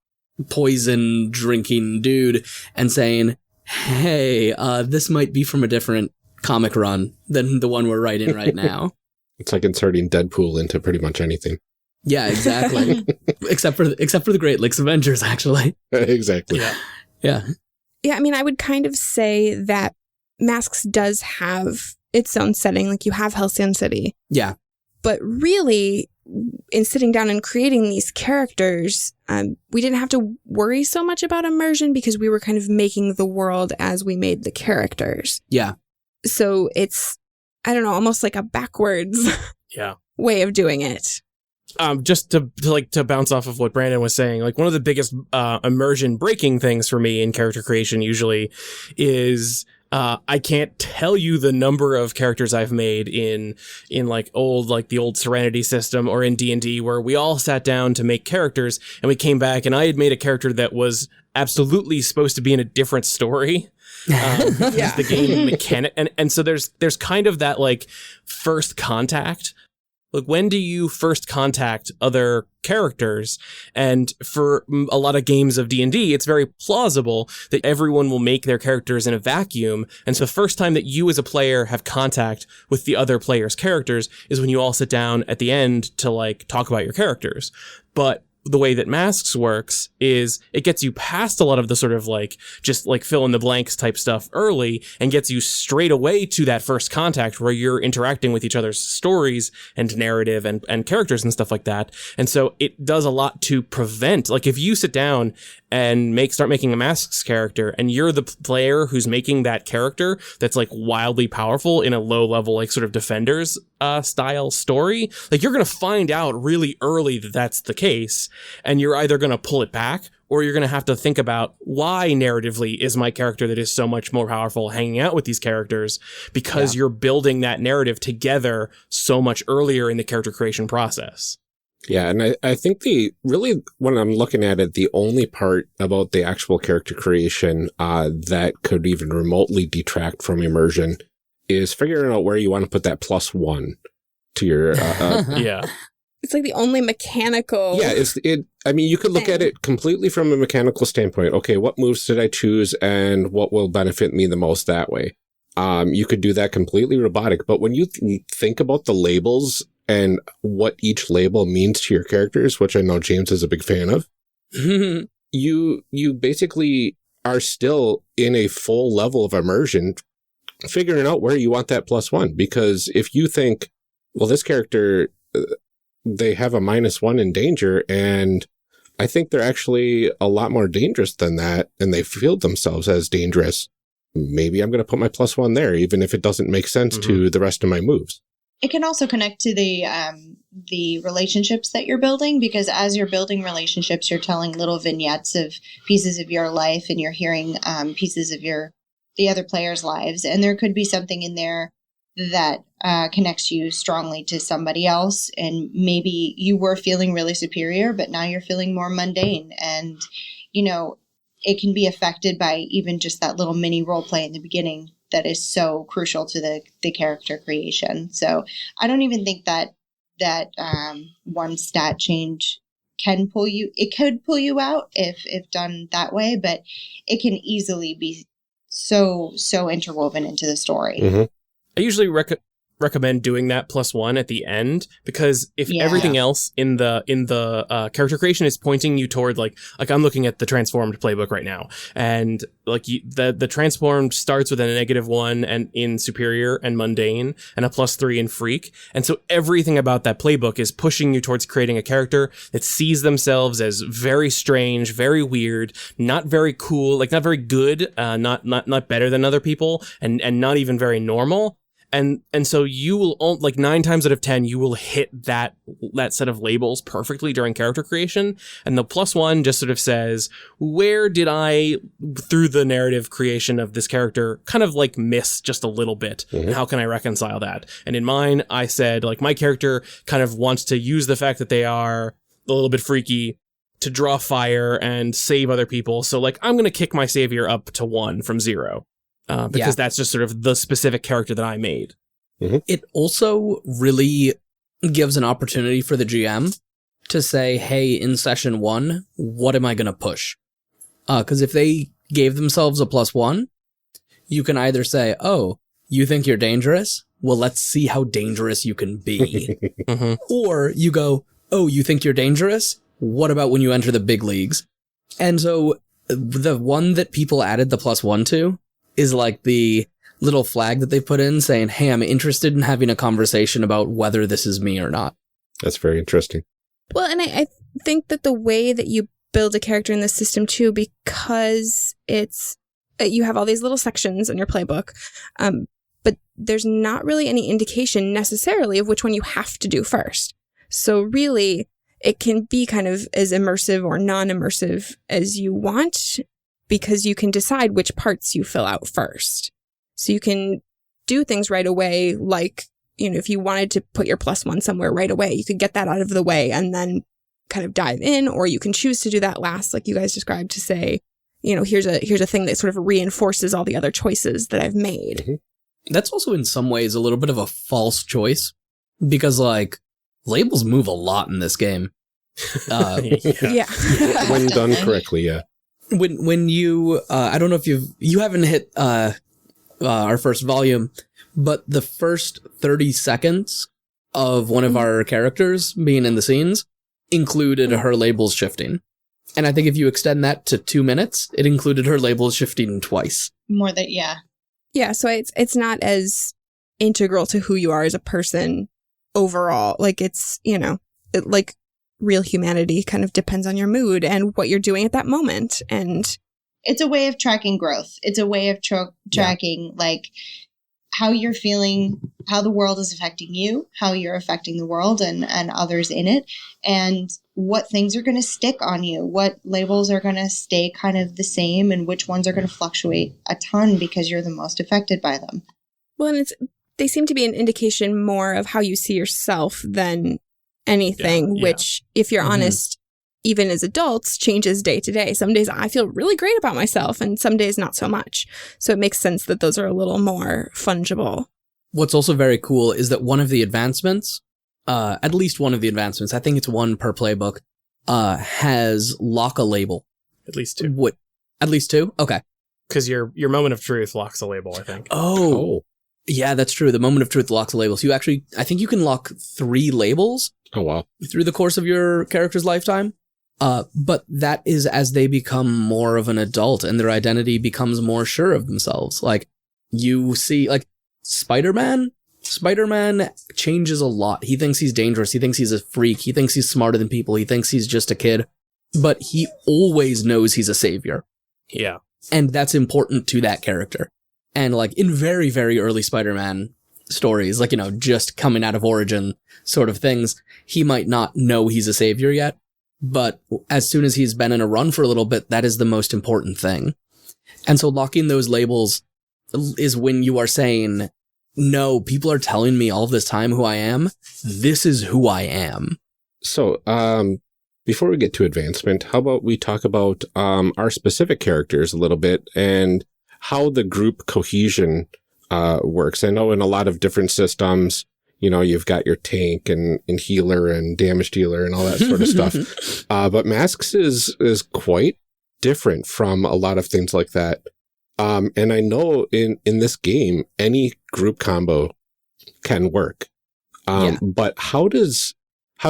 S6: poison-drinking dude and saying, hey, this might be from a different comic run than the one we're writing right now.
S1: It's like inserting Deadpool into pretty much anything.
S6: Yeah, exactly. except for the Great Lakes Avengers, actually.
S1: Exactly.
S6: Yeah.
S3: Yeah, I mean, I would kind of say that Masks does have its own setting. Like, you have Halcyon City.
S6: Yeah.
S3: But really, in sitting down and creating these characters, we didn't have to worry so much about immersion because we were kind of making the world as we made the characters.
S6: Yeah.
S3: So it's I don't know, almost like a backwards way of doing it.
S5: Just to bounce off of what Brandon was saying, like one of the biggest immersion breaking things for me in character creation usually is I can't tell you the number of characters I've made in the old Serenity system or in D&D where we all sat down to make characters and we came back and I had made a character that was absolutely supposed to be in a different story. The game mechanic, and so there's kind of that like first contact. Like, when do you first contact other characters? And for a lot of games of D&D, it's very plausible that everyone will make their characters in a vacuum. And so the first time that you as a player have contact with the other player's characters is when you all sit down at the end to like talk about your characters. But the way that Masks works is it gets you past a lot of the sort of like just like fill in the blanks type stuff early and gets you straight away to that first contact where you're interacting with each other's stories and narrative and characters and stuff like that. And so it does a lot to prevent, like if you sit down and start making a Masks character and you're the player who's making that character that's like wildly powerful in a low level, like sort of Defenders style story, like you're going to find out really early that that's the case. And you're either going to pull it back or you're going to have to think about why narratively is my character that is so much more powerful hanging out with these characters, because you're building that narrative together so much earlier in the character creation process.
S1: Yeah, and I think when I'm looking at it, the only part about the actual character creation that could even remotely detract from immersion is figuring out where you want to put that +1 to your...
S3: It's like the only mechanical...
S1: Yeah, I mean, you could look at it completely from a mechanical standpoint. Okay, what moves did I choose and what will benefit me the most that way? You could do that completely robotic, but when you think about the labels and what each label means to your characters, which I know James is a big fan of, you basically are still in a full level of immersion figuring out where you want that +1. Because if you think, well, this character, they have a -1 in danger, and I think they're actually a lot more dangerous than that, and they feel themselves as dangerous, maybe I'm going to put my +1 there, even if it doesn't make sense to the rest of my moves.
S4: It can also connect to the relationships that you're building, because as you're building relationships, you're telling little vignettes of pieces of your life, and you're hearing pieces of the other players' lives. And there could be something in there that connects you strongly to somebody else. And maybe you were feeling really superior, but now you're feeling more mundane. And, you know, it can be affected by even just that little mini role play in the beginning that is so crucial to the character creation. So I don't even think that one stat change can pull you. It could pull you out if done that way, but it can easily be so interwoven into the story.
S1: Mm-hmm.
S5: I usually recommend doing that +1 at the end, because if everything else in the character creation is pointing you toward like I'm looking at the transformed playbook right now, and like the transformed starts with a -1 and in superior and mundane and a +3 in freak, and so everything about that playbook is pushing you towards creating a character that sees themselves as very strange, very weird, not very cool, like not very good, not better than other people, and not even very normal. And so you will, like 9 times out of 10, you will hit that set of labels perfectly during character creation. And the +1 just sort of says, where did I, through the narrative creation of this character, kind of like miss just a little bit? Mm-hmm. And how can I reconcile that? And in mine, I said, like, my character kind of wants to use the fact that they are a little bit freaky to draw fire and save other people. So, like, I'm going to kick my savior up to 1 from 0. Because that's just sort of the specific character that I made.
S1: Mm-hmm.
S6: It also really gives an opportunity for the GM to say, hey, in session 1, what am I going to push? Because if they gave themselves a +1, you can either say, oh, you think you're dangerous? Well, let's see how dangerous you can be.
S5: Mm-hmm.
S6: Or you go, oh, you think you're dangerous? What about when you enter the big leagues? And so the one that people added the +1 to is like the little flag that they put in saying, hey, I'm interested in having a conversation about whether this is me or not.
S1: That's very interesting.
S3: Well, and I think that the way that you build a character in the system too, because it's, you have all these little sections in your playbook, but there's not really any indication necessarily of which one you have to do first. So really, it can be kind of as immersive or non-immersive as you want, because you can decide which parts you fill out first. So you can do things right away, like, if you wanted to put your +1 somewhere right away, you could get that out of the way and then kind of dive in, or you can choose to do that last, like you guys described, to say, here's a thing that sort of reinforces all the other choices that I've made.
S6: Mm-hmm. That's also in some ways a little bit of a false choice, because labels move a lot in this game.
S3: Yeah.
S1: When done correctly, yeah.
S6: When you, I don't know if you haven't hit our first volume, but the first 30 seconds of one of our characters being in the scenes included her labels shifting. And I think if you extend that to 2 minutes, it included her labels shifting twice.
S4: More than, yeah.
S3: Yeah, so it's not as integral to who you are as a person overall. Like, it's, like real humanity kind of depends on your mood and what you're doing at that moment. And
S4: it's a way of tracking growth. It's a way of tracking, like, how you're feeling, how the world is affecting you, how you're affecting the world and others in it, and what things are going to stick on you, what labels are going to stay kind of the same, and which ones are going to fluctuate a ton because you're the most affected by them.
S3: Well, and they seem to be an indication more of how you see yourself than anything, which, if you're honest, even as adults, changes day to day. Some days I feel really great about myself, and some days not so much. So it makes sense that those are a little more fungible.
S6: What's also very cool is that one of the advancements, at least one of the advancements, I think it's one per playbook, has lock a label.
S5: At least 2.
S6: What? At least 2? Okay.
S5: Because your moment of truth locks a label, I think.
S6: Oh. Yeah, that's true. The moment of truth locks a label. So I think you can lock 3 labels.
S1: Oh, wow.
S6: Through the course of your character's lifetime. But that is as they become more of an adult and their identity becomes more sure of themselves. Like, you see, like, Spider-Man changes a lot. He thinks he's dangerous. He thinks he's a freak. He thinks he's smarter than people. He thinks he's just a kid. But he always knows he's a savior.
S5: Yeah.
S6: And that's important to that character. And, like, in very, very early Spider-Man stories, like, just coming out of origin sort of things, he might not know he's a savior yet. But as soon as he's been in a run for a little bit, that is the most important thing. And so locking those labels is when you are saying, no, people are telling me all this time who I am. This is who I am.
S1: So, before we get to advancement, how about we talk about our specific characters a little bit and how the group cohesion works. I know in a lot of different systems, you've got your tank and healer and damage dealer and all that sort of stuff. But Masks is quite different from a lot of things like that. And I know in this game, any group combo can work. But how do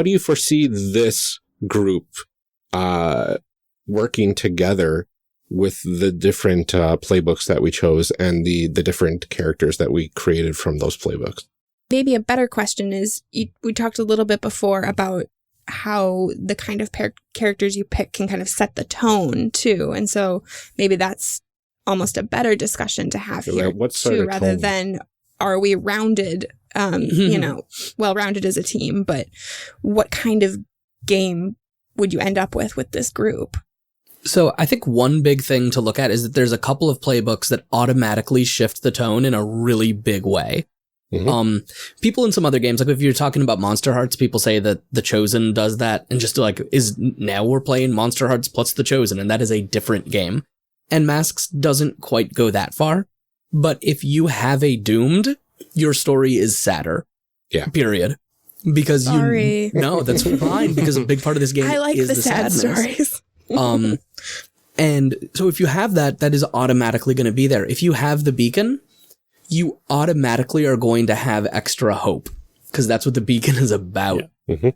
S1: you foresee this group working together with the different playbooks that we chose and the different characters that we created from those playbooks?
S3: Maybe a better question is, we talked a little bit before about how the kind of characters you pick can kind of set the tone too. And so maybe that's almost a better discussion to have here too, rather than are we rounded, well-rounded as a team, but what kind of game would you end up with this group?
S6: So I think one big thing to look at is that there's a couple of playbooks that automatically shift the tone in a really big way. Mm-hmm. People in some other games, like if you're talking about Monster Hearts, people say that The Chosen does that, and just now we're playing Monster Hearts plus The Chosen, and that is a different game. And Masks doesn't quite go that far, but if you have a Doomed, your story is sadder. Yeah. Period. Because no, that's fine, because a big part of this game is the sad
S3: stories.
S6: And so if you have that is automatically going to be there. If you have the beacon, you automatically are going to have extra hope, because that's what the beacon is about. Yeah. Mm-hmm.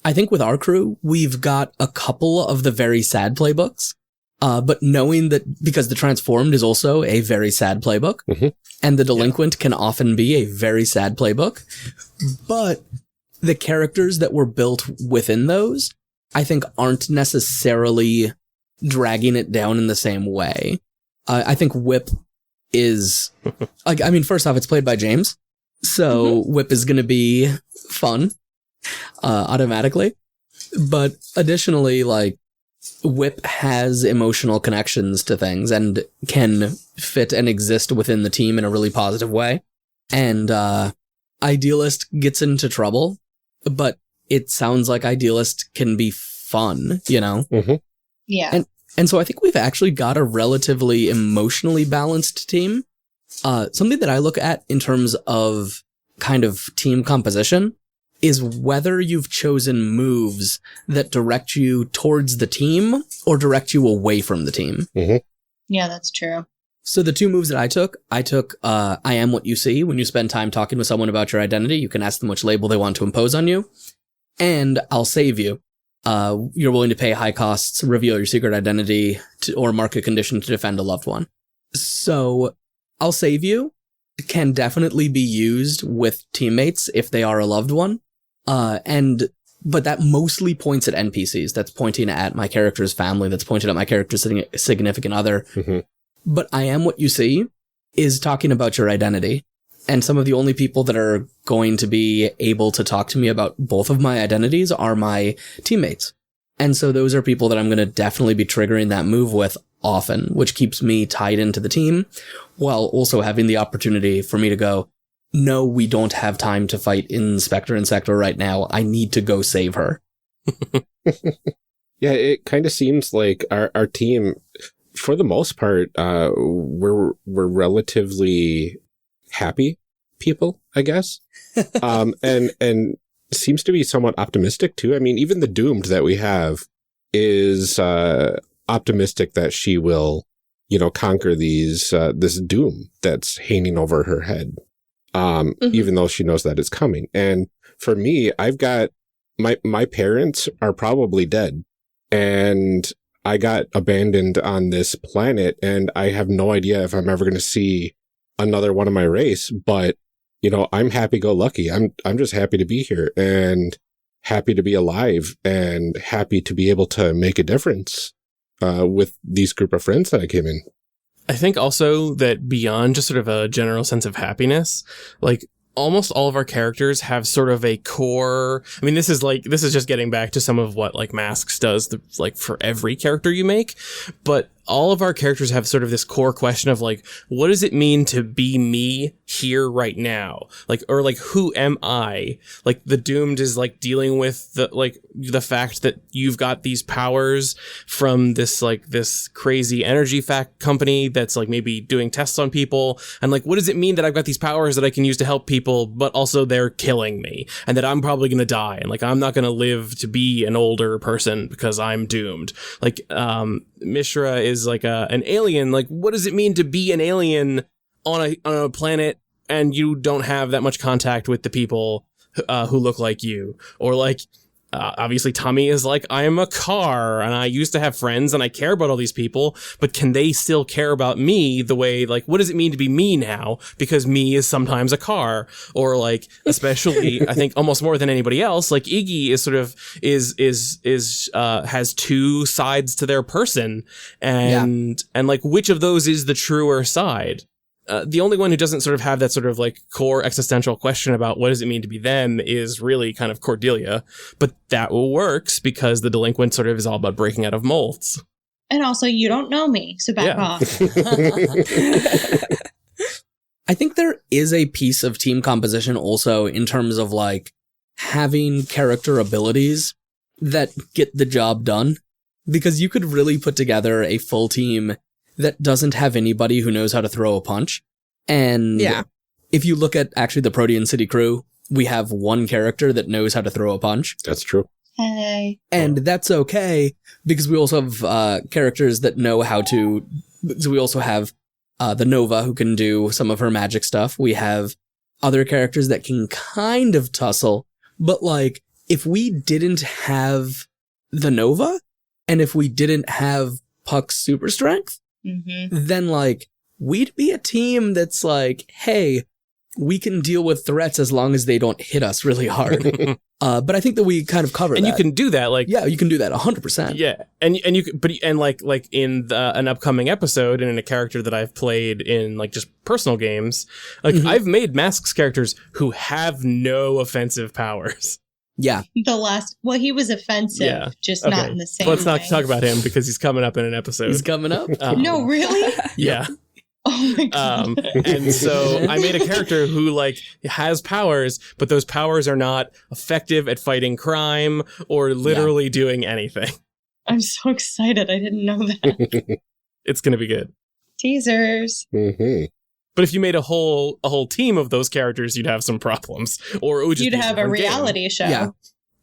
S6: I think with our crew, we've got a couple of the very sad playbooks, but knowing that because the Transformed is also a very sad playbook, mm-hmm. and the Delinquent can often be a very sad playbook, but the characters that were built within those, I think, aren't necessarily dragging it down in the same way. I think Whip is, like, I mean, first off, it's played by James. So Whip is going to be fun, automatically. But additionally, like, Whip has emotional connections to things and can fit and exist within the team in a really positive way. And Idealist gets into trouble, but it sounds like Idealist can be fun, you know?
S1: Mm-hmm.
S4: Yeah.
S6: And so I think we've actually got a relatively emotionally balanced team. Something that I look at in terms of kind of team composition is whether you've chosen moves that direct you towards the team or direct you away from the team.
S1: Mm-hmm.
S4: Yeah, that's true.
S6: So the 2 moves that I took I am what you see. When you spend time talking with someone about your identity, you can ask them which label they want to impose on you. And I'll save you. You're willing to pay high costs, reveal your secret identity, or mark a condition to defend a loved one. So I'll save you can definitely be used with teammates if they are a loved one. But that mostly points at NPCs. That's pointing at my character's family. That's pointing at my character's significant other.
S1: Mm-hmm.
S6: But I am what you see is talking about your identity. And some of the only people that are going to be able to talk to me about both of my identities are my teammates. And so those are people that I'm going to definitely be triggering that move with often, which keeps me tied into the team while also having the opportunity for me to go, no, we don't have time to fight Inspector and Sector right now. I need to go save her.
S1: Yeah, it kind of seems like our team, for the most part, we're relatively happy people, I guess. And seems to be somewhat optimistic too. I mean, even the doomed that we have is optimistic that she will, conquer this doom that's hanging over her head. Even though she knows that it's coming. And for me, I've got my parents are probably dead, and I got abandoned on this planet, and I have no idea if I'm ever going to see another one of my race, but I'm happy-go-lucky. I'm just happy to be here and happy to be alive and happy to be able to make a difference with these group of friends that I came in.
S5: I think also that beyond just sort of a general sense of happiness, like almost all of our characters have sort of a core. I mean, this is just getting back to some of what like Masks does, like for every character you make, but all of our characters have sort of this core question of like, what does it mean to be me here right now? Like, or like, who am I? Like the doomed is like dealing with the fact that you've got these powers from this crazy energy company that's like maybe doing tests on people. And like, what does it mean that I've got these powers that I can use to help people, but also they're killing me and that I'm probably going to die. And like, I'm not going to live to be an older person because I'm doomed. Like, Mishra is like an alien. Like, what does it mean to be an alien on a planet and you don't have that much contact with the people who look like you? Or like, obviously Tommy is like, I am a car and I used to have friends and I care about all these people, but can they still care about me the way, like, what does it mean to be me now? Because me is sometimes a car. Or like, especially, I think almost more than anybody else, like Iggy is sort of, has 2 sides to their person. And like, which of those is the truer side? The only one who doesn't sort of have that sort of like core existential question about what does it mean to be them is really kind of Cordelia. But that works because the delinquent sort of is all about breaking out of molds.
S4: And also, you don't know me, so back off.
S6: I think there is a piece of team composition also in terms of like having character abilities that get the job done. Because you could really put together a full team that doesn't have anybody who knows how to throw a punch. And if you look at actually the Protean City crew, we have one character that knows how to throw a punch.
S1: That's true.
S4: Hey.
S6: And that's okay, because we also have characters that know how to... So we also have the Nova, who can do some of her magic stuff. We have other characters that can kind of tussle. But like, if we didn't have the Nova, and if we didn't have Puck's super strength, then like we'd be a team that's like, hey, we can deal with threats as long as they don't hit us really hard. But I think that we kind of covered
S5: and
S6: that.
S5: you can do that, like
S6: Yeah, you can do that 100%.
S5: yeah, and you like in an upcoming episode and in a character that I've played in like just personal games, like I've made Masks characters who have no offensive powers.
S6: Yeah.
S4: He was offensive, just not in the same
S5: Let's not
S4: way.
S5: talk about him because he's coming up in an episode.
S6: He's coming up.
S4: No, really?
S5: Yeah.
S4: Oh my god.
S5: And so I made a character who like has powers, but those powers are not effective at fighting crime or literally doing anything.
S4: I'm so excited. I didn't know that.
S5: It's going to be good.
S4: Teasers.
S1: Mm-hmm.
S5: But if you made a whole team of those characters, you'd have some problems, or it would just
S4: You'd
S5: be
S4: have a
S5: different game.
S4: reality show.
S6: Yeah.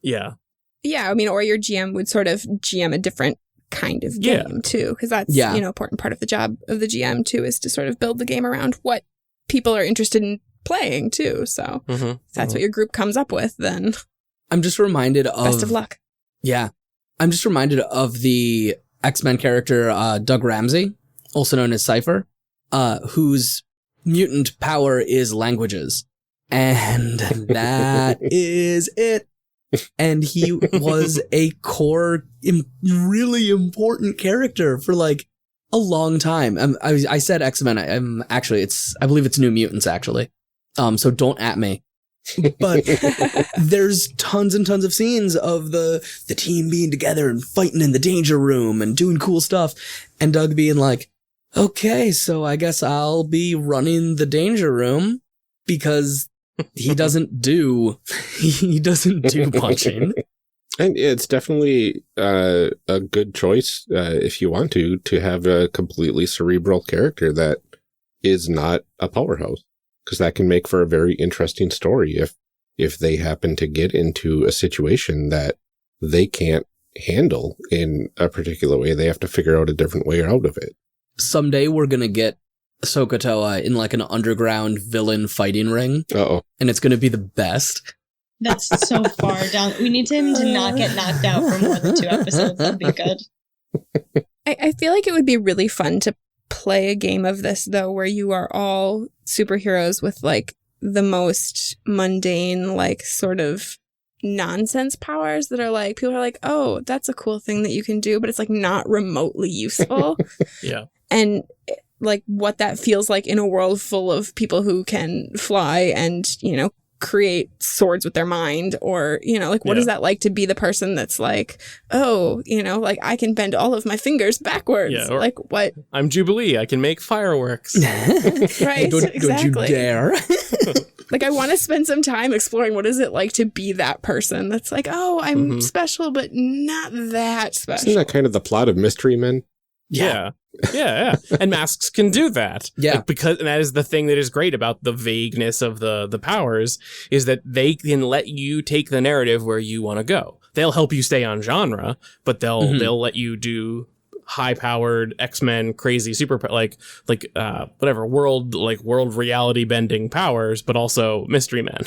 S5: Yeah.
S3: Yeah, I mean, or your GM would sort of GM a different kind of game too, because that's an important part of the job of the GM too, is to sort of build the game around what people are interested in playing too. So if that's what your group comes up with, then
S6: I'm just reminded of...
S3: best of luck.
S6: Yeah. I'm just reminded of the X-Men character Doug Ramsey, also known as Cypher, whose mutant power is languages. And that is it. And he was a core, really important character for like a long time. I said X-Men. I believe it's New Mutants actually. So don't at me. But there's tons and tons of scenes of the team being together and fighting in the danger room and doing cool stuff. And Doug being like, okay, so I guess I'll be running the danger room because he doesn't do punching.
S1: And it's definitely a good choice if you want to have a completely cerebral character that is not a powerhouse, because that can make for a very interesting story if they happen to get into a situation that they can't handle in a particular way. They have to figure out a different way out of it. Someday
S6: We're going to get Sokotoa in like an underground villain fighting ring.
S1: Uh-oh.
S6: And it's going to be the best.
S4: That's so far down. We need him to not get knocked out for more than 2 episodes. That'd be good.
S3: I feel like it would be really fun to play a game of this, though, where you are all superheroes with like the most mundane, like sort of nonsense powers that are like, people are like, oh, that's a cool thing that you can do, but it's like not remotely useful.
S5: Yeah.
S3: And like what that feels like in a world full of people who can fly and, create swords with their mind, or, like what is that like to be the person that's like, oh, like I can bend all of my fingers backwards.
S5: Yeah,
S3: like what?
S5: I'm Jubilee. I can make fireworks.
S3: Right.
S6: Don't you dare.
S3: Like I want to spend some time exploring what is it like to be that person that's like, oh, I'm special, but not that special.
S1: Isn't that kind of the plot of Mystery Men?
S5: Yeah. And Masks can do that.
S6: Yeah.
S5: And that is the thing that is great about the vagueness of the powers, is that they can let you take the narrative where you want to go. They'll help you stay on genre, but they'll let you do high-powered X-Men crazy super world reality bending powers, but also Mystery Men.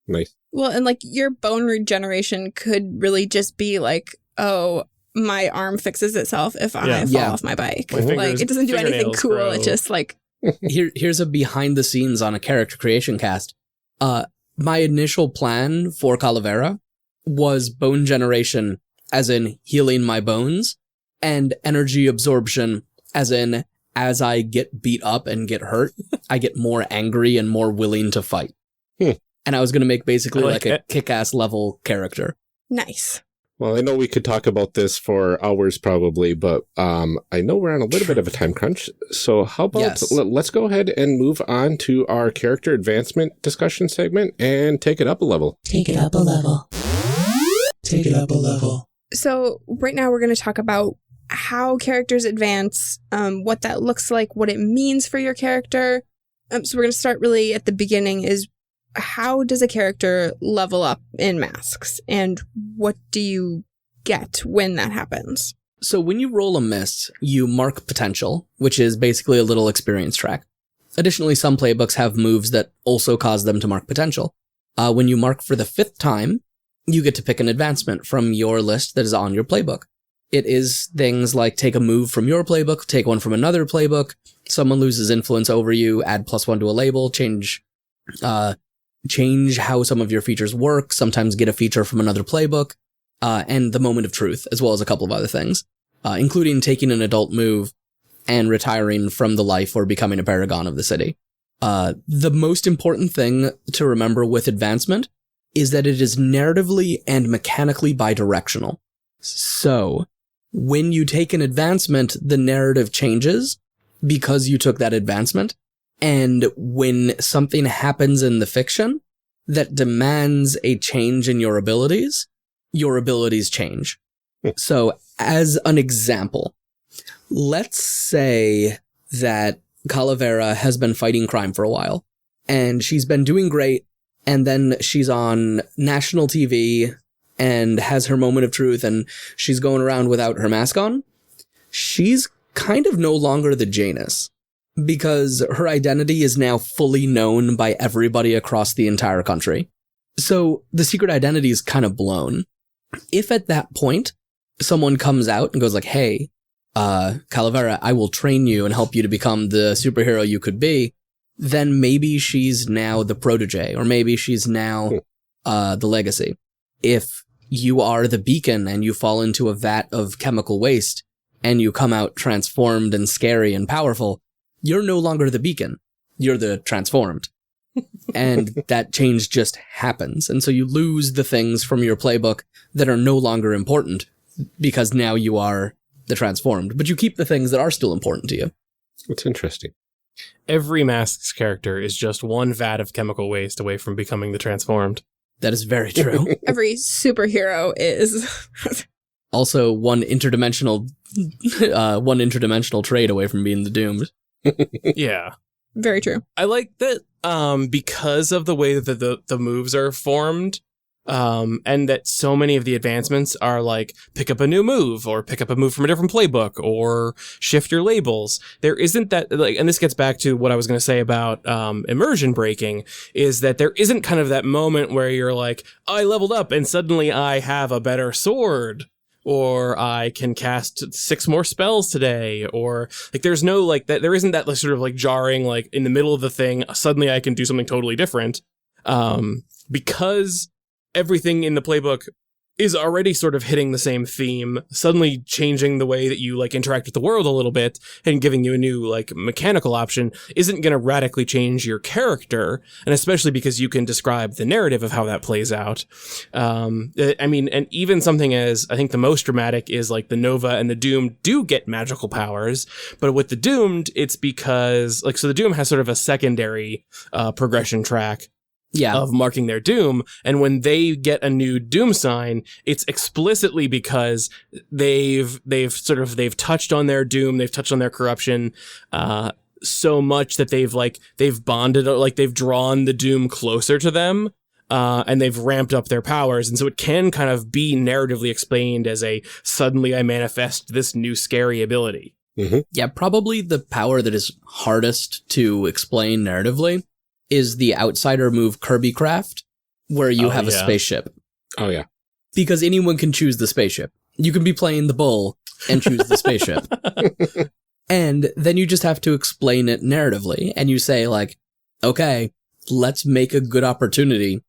S1: Nice.
S3: Well, and like your bone regeneration could really just be like, oh, my arm fixes itselh if I fall off my bike. Like it doesn't do anything cool.
S5: Grow.
S3: It just like
S6: Here's a behind the scenes on a character creation cast. My initial plan for Calavera was bone generation, as in healing my bones, and energy absorption, as in as I get beat up and get hurt, I get more angry and more willing to fight. And I was going to make basically like a kick-ass level character.
S3: nice.
S1: Well, I know we could talk about this for hours probably, but I know we're on a little bit of a time crunch. So how about let's go ahead and move on to our character advancement discussion segment and take it up a level.
S2: Take it up a level. Take it up a level.
S3: So right now we're going to talk about how characters advance, what that looks like, what it means for your character. So we're going to start really at the beginning is, how does a character level up in Masks, and what do you get when that happens?
S6: So when you roll a miss, you mark potential, which is basically a little experience track. Additionally, some playbooks have moves that also cause them to mark potential. When you mark for the 5th time, you get to pick an advancement from your list that is on your playbook. It is things like take a move from your playbook, take one from another playbook, someone loses influence over you, add +1 to a label, change change how some of your features work, sometimes get a feature from another playbook, and the moment of truth, as well as a couple of other things, including taking an adult move and retiring from the life or becoming a paragon of the city. The most important thing to remember with advancement is that it is narratively and mechanically bidirectional. So, when you take an advancement, the narrative changes because you took that advancement. And when something happens in the fiction that demands a change in your abilities change. So, as an example, let's say that Calavera has been fighting crime for a while, and she's been doing great, and then she's on national TV and has her moment of truth, and she's going around without her mask on. She's kind of no longer the Janus, because her identity is now fully known by everybody across the entire country. So the secret identity is kind of blown. If at that point, someone comes out and goes like, hey, Calavera, I will train you and help you to become the superhero you could be, then maybe she's now the protege, or maybe she's now the legacy. If you are the beacon and you fall into a vat of chemical waste and you come out transformed and scary and powerful, you're no longer the beacon. You're the transformed. And that change just happens. And so you lose the things from your playbook that are no longer important because now you are the transformed. But you keep the things that are still important to you.
S1: That's interesting.
S5: Every Masks character is just one vat of chemical waste away from becoming the transformed.
S6: That is very true.
S3: Every superhero is.
S6: Also, one interdimensional trait away from being the doomed.
S5: Yeah.
S3: Very true.
S5: I like that because of the way that the moves are formed, and that so many of the advancements are like pick up a new move or pick up a move from a different playbook or shift your labels. There isn't that, like, and this gets back to what I was going to say about immersion breaking, is that there isn't kind of that moment where you're like, I leveled up and suddenly I have a better sword, or I can cast 6 more spells today, or like there's no like that. There isn't that like, sort of like jarring, like in the middle of the thing, suddenly I can do something totally different, because everything in the playbook is already sort of hitting the same theme. Suddenly changing the way that you like interact with the world a little bit and giving you a new like mechanical option isn't going to radically change your character, and especially because you can describe the narrative of how that plays out. I mean, and even something as I think the most dramatic is like the Nova and the Doomed do get magical powers, but with the Doomed, it's because like, so the Doom has sort of a secondary progression track of marking their doom, and when they get a new doom sign, it's explicitly because they've touched on their doom, they've touched on their corruption so much that they've bonded, like they've drawn the doom closer to them, and they've ramped up their powers, and so it can kind of be narratively explained as a suddenly I manifest this new scary ability.
S1: Mm-hmm.
S6: Yeah, probably the power that is hardest to explain narratively is the outsider move Kirbycraft, where you have a spaceship.
S1: Oh, yeah.
S6: Because anyone can choose the spaceship. You can be playing the bull and choose the spaceship. And then you just have to explain it narratively. And you say, like, okay, let's make a good opportunity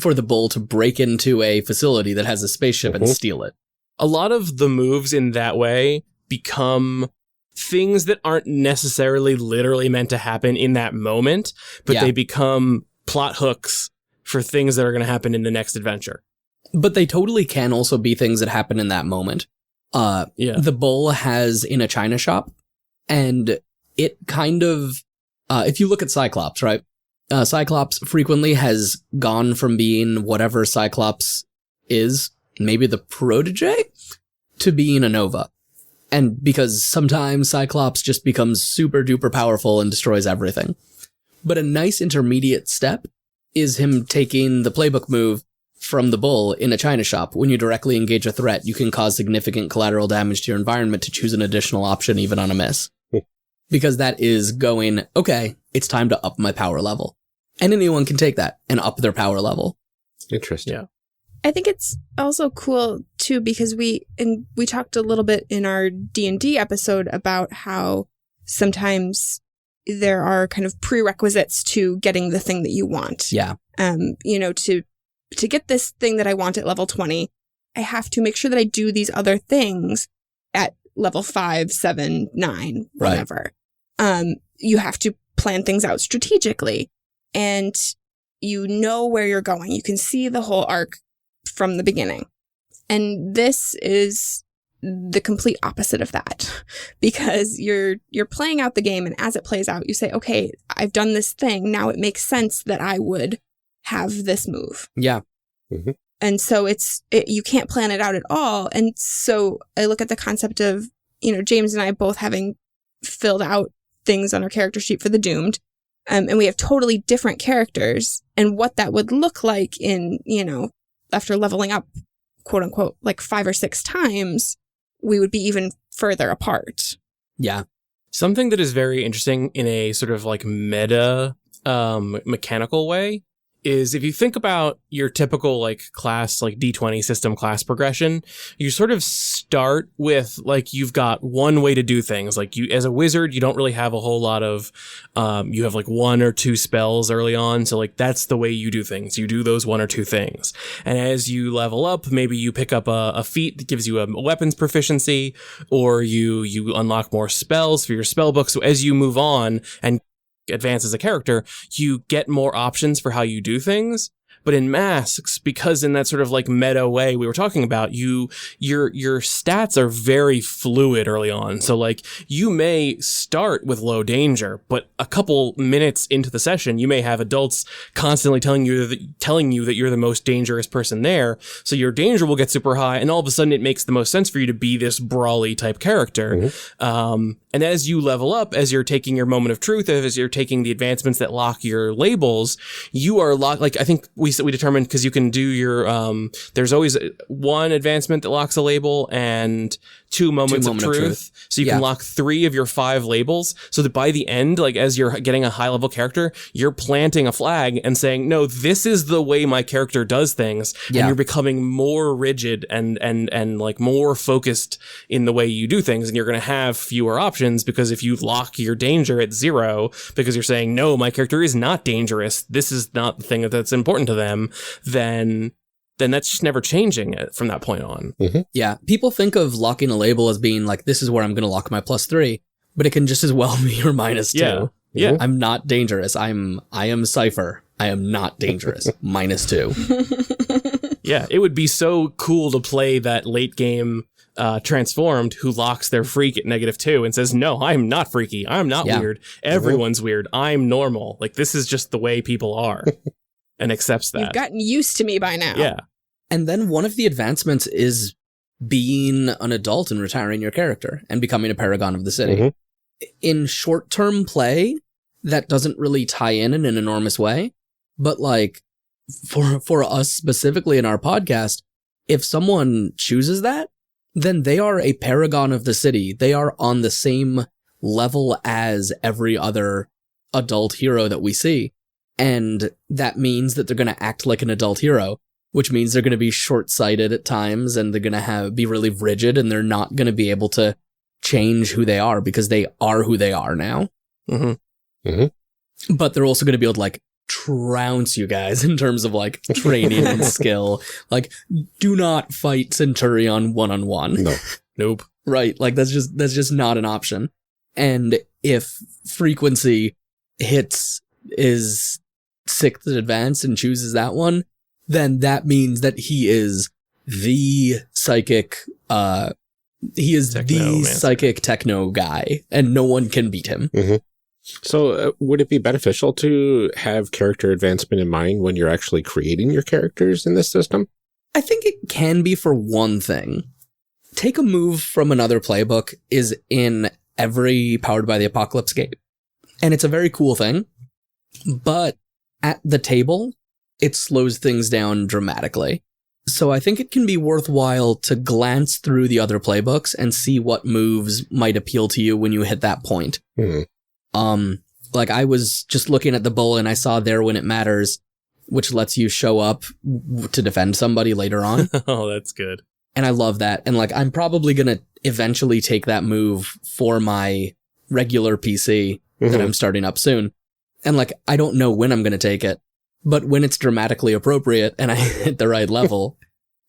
S6: for the bull to break into a facility that has a spaceship and steal it.
S5: A lot of the moves in that way become things that aren't necessarily literally meant to happen in that moment, but they become plot hooks for things that are going to happen in the next adventure.
S6: But they totally can also be things that happen in that moment. The bull has in a china shop, and it kind of, if you look at Cyclops, right? Cyclops frequently has gone from being whatever Cyclops is, maybe the protege, to being a Nova. And because sometimes Cyclops just becomes super duper powerful and destroys everything. But a nice intermediate step is him taking the playbook move from the bull in a china shop. When you directly engage a threat, you can cause significant collateral damage to your environment to choose an additional option even on a miss. Because that is going, okay, it's time to up my power level. And anyone can take that and up their power level.
S1: Interesting.
S5: Yeah.
S3: I think it's also cool too, because we talked a little bit in our D&D episode about how sometimes there are kind of prerequisites to getting the thing that you want.
S6: Yeah.
S3: To get this thing that I want at level 20, I have to make sure that I do these other things at level 5, 7, 9, whatever. Right. You have to plan things out strategically, and you know where you're going. You can see the whole arc from the beginning. And this is the complete opposite of that, because you're playing out the game, and as it plays out, you say, okay, I've done this thing. Now it makes sense that I would have this move.
S6: Yeah.
S1: Mm-hmm.
S3: And so you can't plan it out at all. And so I look at the concept of, James and I both having filled out things on our character sheet for the Doomed. And we have totally different characters, and what that would look like in, after leveling up, quote unquote, like 5 or 6 times, we would be even further apart.
S6: Yeah.
S5: Something that is very interesting in a sort of like meta mechanical way is if you think about your typical like class, like D20 system class progression, you sort of start with like you've got one way to do things. Like you, as a wizard, you don't really have a whole lot of, you have like 1 or 2 spells early on. So like that's the way you do things. You do those 1 or 2 things. And as you level up, maybe you pick up a feat that gives you a weapons proficiency, or you unlock more spells for your spell book. So as you move on and advance as a character, you get more options for how you do things. But in Masks, because in that sort of like meta way we were talking about, your stats are very fluid early on. So like you may start with low danger, but a couple minutes into the session, you may have adults constantly telling you that you're the most dangerous person there. So your danger will get super high, and all of a sudden it makes the most sense for you to be this brawly type character. Mm-hmm. And as you level up, as you're taking your moment of truth, as you're taking the advancements that lock your labels, you are locked. Like I think we determined, because you can do your there's always 1 advancement that locks a label and 2 moments of truth. So you can lock 3 of your 5 labels, so that by the end, like as you're getting a high level character, you're planting a flag and saying, no, this is the way my character does things. And you're becoming more rigid and like more focused in the way you do things, and you're going to have fewer options, because if you lock your danger at 0, because you're saying, no, my character is not dangerous, this is not the thing that's important to them, then that's just never changing it from that point on.
S6: Mm-hmm. Yeah. People think of locking a label as being like, this is where I'm going to lock my +3, but it can just as well be your -2.
S5: Yeah. Yeah.
S6: I'm not dangerous. I am Cypher. I am not dangerous. -2.
S5: Yeah. It would be so cool to play that late game transformed who locks their freak at -2 and says, no, I'm not freaky. I'm not weird. Everyone's weird. I'm normal. Like, this is just the way people are. And accepts that.
S3: You've gotten used to me by now.
S5: Yeah.
S6: And then one of the advancements is being an adult and retiring your character and becoming a paragon of the city. Mm-hmm. In short-term play, that doesn't really tie in an enormous way. But like, for us specifically in our podcast, if someone chooses that, then they are a paragon of the city. They are on the same level as every other adult hero that we see. And that means that they're going to act like an adult hero, which means they're going to be short-sighted at times, and they're going to be really rigid, and they're not going to be able to change who they are because they are who they are now. Mm-hmm. Mm-hmm. But they're also going to be able to like trounce you guys in terms of like training and skill. Like, do not fight Centurion one-on-one.
S1: No.
S5: Nope.
S6: Right. Like that's just not an option. And if frequency hits is 6th advance and chooses that one, then that means that he is the psychic, psychic techno guy, and no one can beat him.
S1: Mm-hmm. So would it be beneficial to have character advancement in mind when you're actually creating your characters in this system?
S6: I think it can be for one thing. Take a move from another playbook is in every Powered by the Apocalypse game. And it's a very cool thing. But at the table, it slows things down dramatically. So I think it can be worthwhile to glance through the other playbooks and see what moves might appeal to you when you hit that point. Mm-hmm. Like I was just looking at the bull and I saw There When It Matters, which lets you show up to defend somebody later on.
S5: Oh, that's good.
S6: And I love that. And like, I'm probably going to eventually take that move for my regular PC that I'm starting up soon. And like, I don't know when I'm going to take it, but when it's dramatically appropriate and I hit the right level,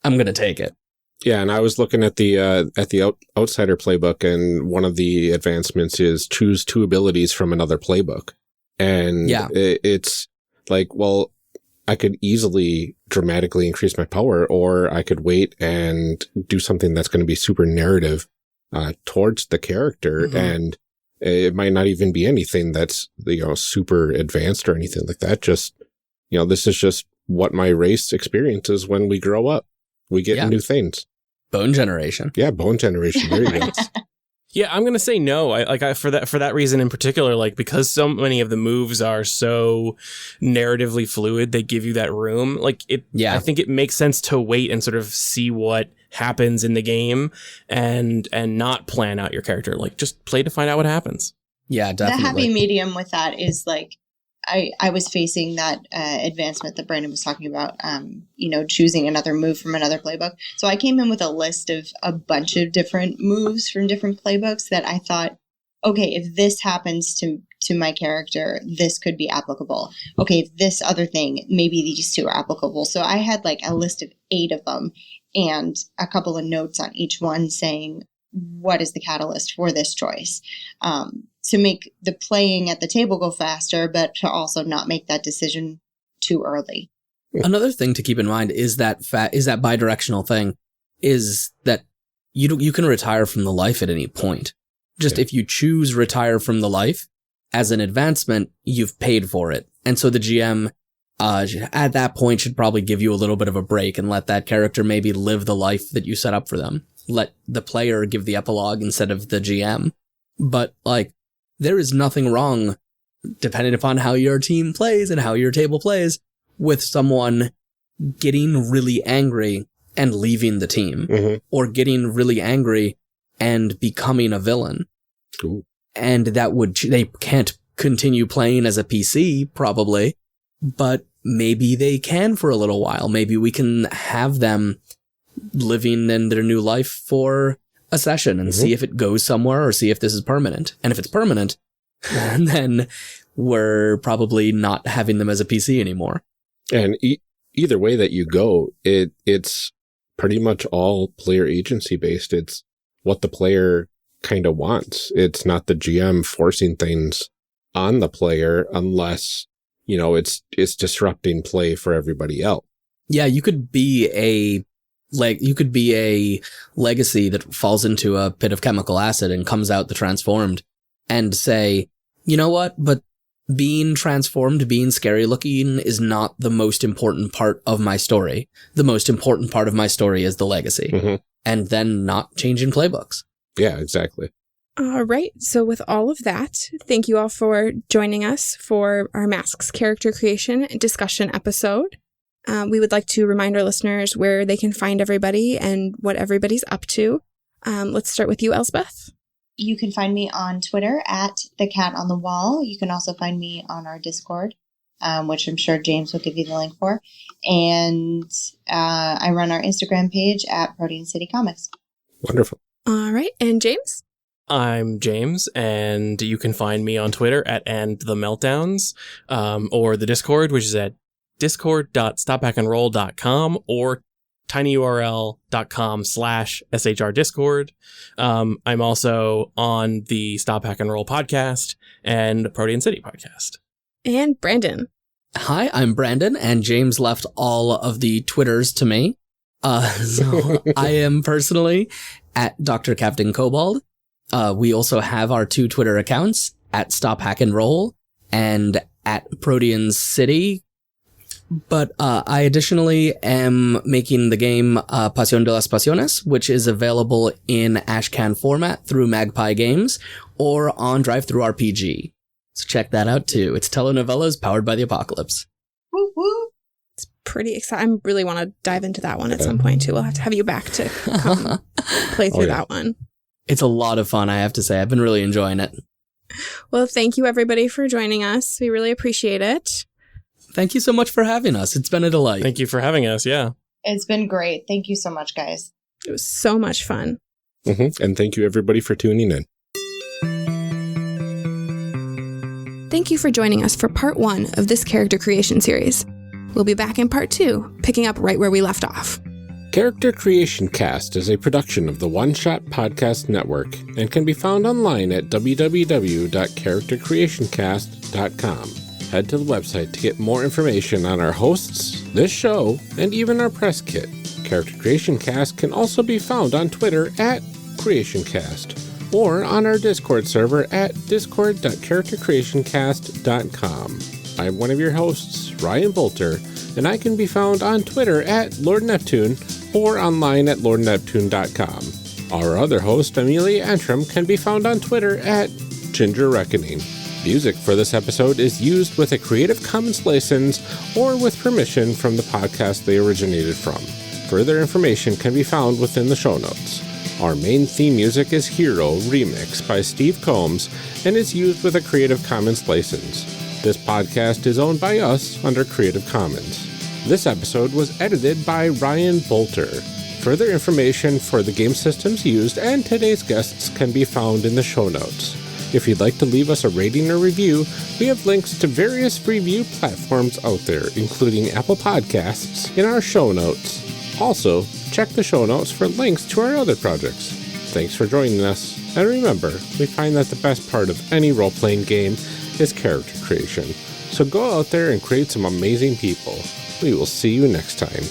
S6: I'm going to take it.
S1: Yeah, and I was looking at the Outsider playbook, and one of the advancements is choose 2 abilities from another playbook. And it's like, well, I could easily dramatically increase my power, or I could wait and do something that's going to be super narrative towards the character. Mm-hmm. And it might not even be anything that's, super advanced or anything like that. Just, this is just what my race experiences when we grow up. We get new things.
S6: Bone generation.
S1: Yeah, bone generation. There you go.
S5: Yeah, I'm gonna say no. For that reason in particular, like, because so many of the moves are so narratively fluid, they give you that room. Like, I think it makes sense to wait and sort of see what happens in the game and not plan out your character. Like, just play to find out what happens.
S6: Yeah, definitely.
S4: The happy medium with that is like, I was facing that advancement that Brandon was talking about, choosing another move from another playbook. So I came in with a list of a bunch of different moves from different playbooks that I thought, okay, if this happens to my character, this could be applicable. Okay, if this other thing, maybe these 2 are applicable. So I had like a list of 8 of them and a couple of notes on each one saying, what is the catalyst for this choice? To make the playing at the table go faster, but to also not make that decision too early.
S6: Another thing to keep in mind is that bidirectional thing is that you can retire from the life at any point. Just if you choose retire from the life as an advancement, you've paid for it. And so the GM at that point should probably give you a little bit of a break and let that character maybe live the life that you set up for them. Let the player give the epilogue instead of the GM. But like, there is nothing wrong, depending upon how your team plays and how your table plays, with someone getting really angry and leaving the team, or getting really angry and becoming a villain.
S1: Ooh.
S6: And they can't continue playing as a PC, probably, but maybe they can for a little while. Maybe we can have them living in their new life for a session and see if it goes somewhere, or see if this is permanent. And if it's permanent, then we're probably not having them as a PC anymore.
S1: And either way that you go, it's pretty much all player agency based. It's what the player kind of wants. It's not the GM forcing things on the player unless, it's disrupting play for everybody else.
S6: Yeah, you could be a legacy that falls into a pit of chemical acid and comes out the transformed and say, you know what, but being transformed, being scary looking is not the most important part of my story. The most important part of my story is the legacy. And then not changing playbooks. Yeah,
S1: exactly.
S3: All right. So with all of that, thank you all for joining us for our Masks character creation discussion episode. We would like to remind our listeners where they can find everybody and what everybody's up to. Let's start with you, Elsbeth.
S4: You can find me on Twitter at The Cat on the Wall. You can also find me on our Discord, which I'm sure James will give you the link for. And I run our Instagram page at Protean City Comics.
S1: Wonderful.
S3: All right. And James?
S5: I'm James, and you can find me on Twitter at @AndTheMeltdowns, or the Discord, which is at discord.stopbackandroll.com or tinyurl.com/shrdiscord. I'm also on the Stop Hack and Roll podcast and Protean City podcast.
S3: And Brandon.
S6: Hi, I'm Brandon, and James left all of the Twitters to me. So I am personally at Dr. Captain Cobalt. We also have our 2 Twitter accounts at Stop Hack and Roll and at Protean City. But I additionally am making the game Pasión de las Pasiones, which is available in Ashcan format through Magpie Games or on DriveThruRPG. So check that out too. It's telenovelas powered by the apocalypse.
S4: Woo woo.
S3: It's pretty exciting. I really want to dive into that one at some point too. We'll have to have you back to come play through that one.
S6: It's a lot of fun, I have to say. I've been really enjoying it.
S3: Well, thank you everybody for joining us. We really appreciate it.
S6: Thank you so much for having us. It's been a delight.
S5: Thank you for having us, yeah.
S4: It's been great. Thank you so much, guys.
S3: It was so much fun.
S1: And thank you, everybody, for tuning in.
S3: Thank you for joining us for part 1 of this character creation series. We'll be back in part 2, picking up right where we left off.
S1: Character Creation Cast is a production of the One Shot Podcast Network and can be found online at www.charactercreationcast.com. Head to the website to get more information on our hosts, this show, and even our press kit. Character Creation Cast can also be found on Twitter at CreationCast or on our Discord server at discord.charactercreationcast.com. I'm one of your hosts, Ryan Bolter, and I can be found on Twitter at Lord Neptune or online at lordneptune.com. Our other host, Amelia Antrim, can be found on Twitter at Ginger Reckoning. Music for this episode is used with a Creative Commons license or with permission from the podcast they originated from. Further information can be found within the show notes. Our main theme music is Hero Remix by Steve Combs and is used with a Creative Commons license. This podcast is owned by us under Creative Commons. This episode was edited by Ryan Bolter. Further information for the game systems used and today's guests can be found in the show notes. If you'd like to leave us a rating or review, we have links to various review platforms out there, including Apple Podcasts, in our show notes. Also, check the show notes for links to our other projects. Thanks for joining us, and remember, we find that the best part of any role-playing game is character creation. So go out there and create some amazing people. We will see you next time.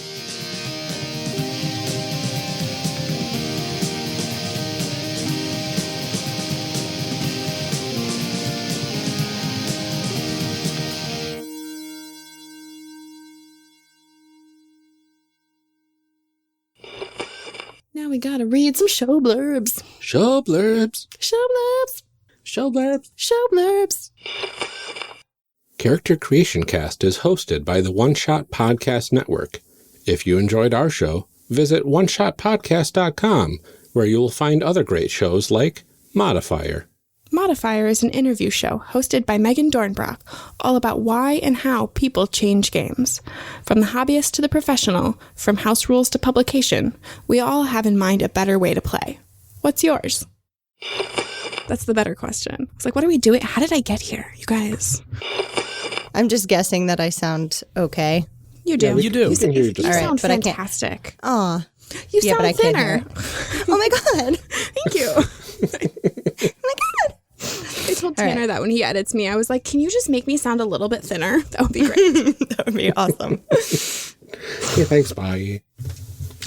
S3: Now we gotta read some show blurbs.
S1: Show blurbs.
S3: Show blurbs.
S1: Show blurbs.
S3: Show blurbs.
S1: Character Creation Cast is hosted by the One Shot Podcast Network. If you enjoyed our show, visit oneshotpodcast.com, where you will find other great shows like Modifier.
S3: Modifier is an interview show hosted by Megan Dornbrock, all about why and how people change games. From the hobbyist to the professional, from house rules to publication, we all have in mind a better way to play. What's yours? That's the better question. It's like, what are we doing? How did I get here, you guys?
S4: I'm just guessing that I sound okay.
S3: You do.
S1: Yeah, you do.
S3: You
S1: All right,
S3: sound
S4: but I can't-
S3: fantastic.
S4: Aw.
S3: You
S4: Yeah, but I
S3: sound
S4: can't
S3: thinner.
S4: Oh my god.
S3: Thank you.
S4: Oh my god.
S3: I told
S4: All
S3: Tanner
S4: right.
S3: that when he edits me, I was like, can you just make me sound a little bit thinner? That would be great.
S4: That would be awesome.
S1: Yeah, thanks, bye.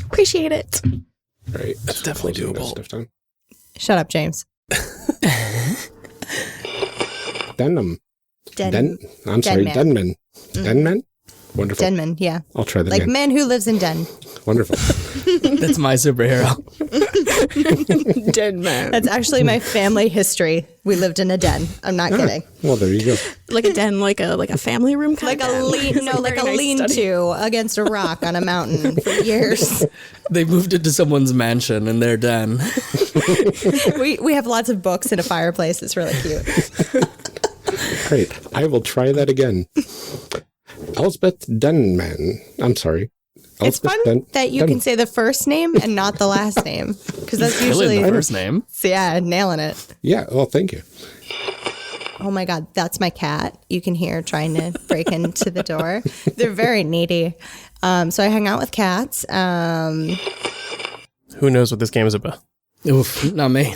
S3: Appreciate it.
S1: All right,
S5: That's definitely
S1: closing that
S5: doable.
S1: stuff down.
S4: Shut up, James.
S1: Denman. I'm sorry,
S4: Denman.
S1: Denman. Denman? Wonderful.
S4: Denman, yeah.
S1: I'll try that
S4: Like
S1: again.
S4: man who lives in Den.
S1: Wonderful.
S6: That's my superhero.
S3: Dead man.
S4: That's actually my family history. We lived in a den. I'm not kidding.
S1: Well, there you go.
S3: Like a den, like a family room kind
S4: Like
S3: of
S4: a lean-to against a rock on a mountain for years.
S6: They moved into someone's mansion in their den.
S4: We have lots of books and a fireplace. It's really cute.
S1: Great. I will try that again. Elsbeth Denman. I'm sorry.
S4: It's fun that you can say the first name and not the last name, because that's
S6: Killing
S4: usually
S6: the first name.
S4: So yeah, nailing it.
S1: Yeah, well, thank you.
S4: Oh my God, that's my cat. You can hear trying to break into the door. They're very needy. So I hang out with cats.
S5: Who knows what this game is about?
S6: Oof, not me.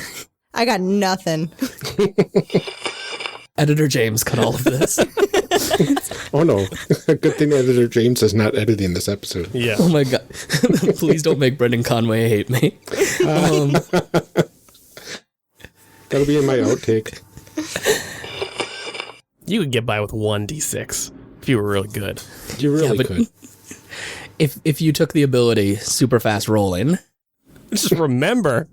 S4: I got nothing.
S6: Editor James cut all of this.
S1: Oh no. Good thing Editor James is not editing this episode.
S5: Yeah.
S6: Oh my god. Please don't make Brendan Conway hate me.
S1: That'll be in my outtake.
S5: You could get by with 1d6 if you were really good.
S1: You really
S6: but-
S1: could.
S6: If you took the ability super fast rolling,
S5: Just remember.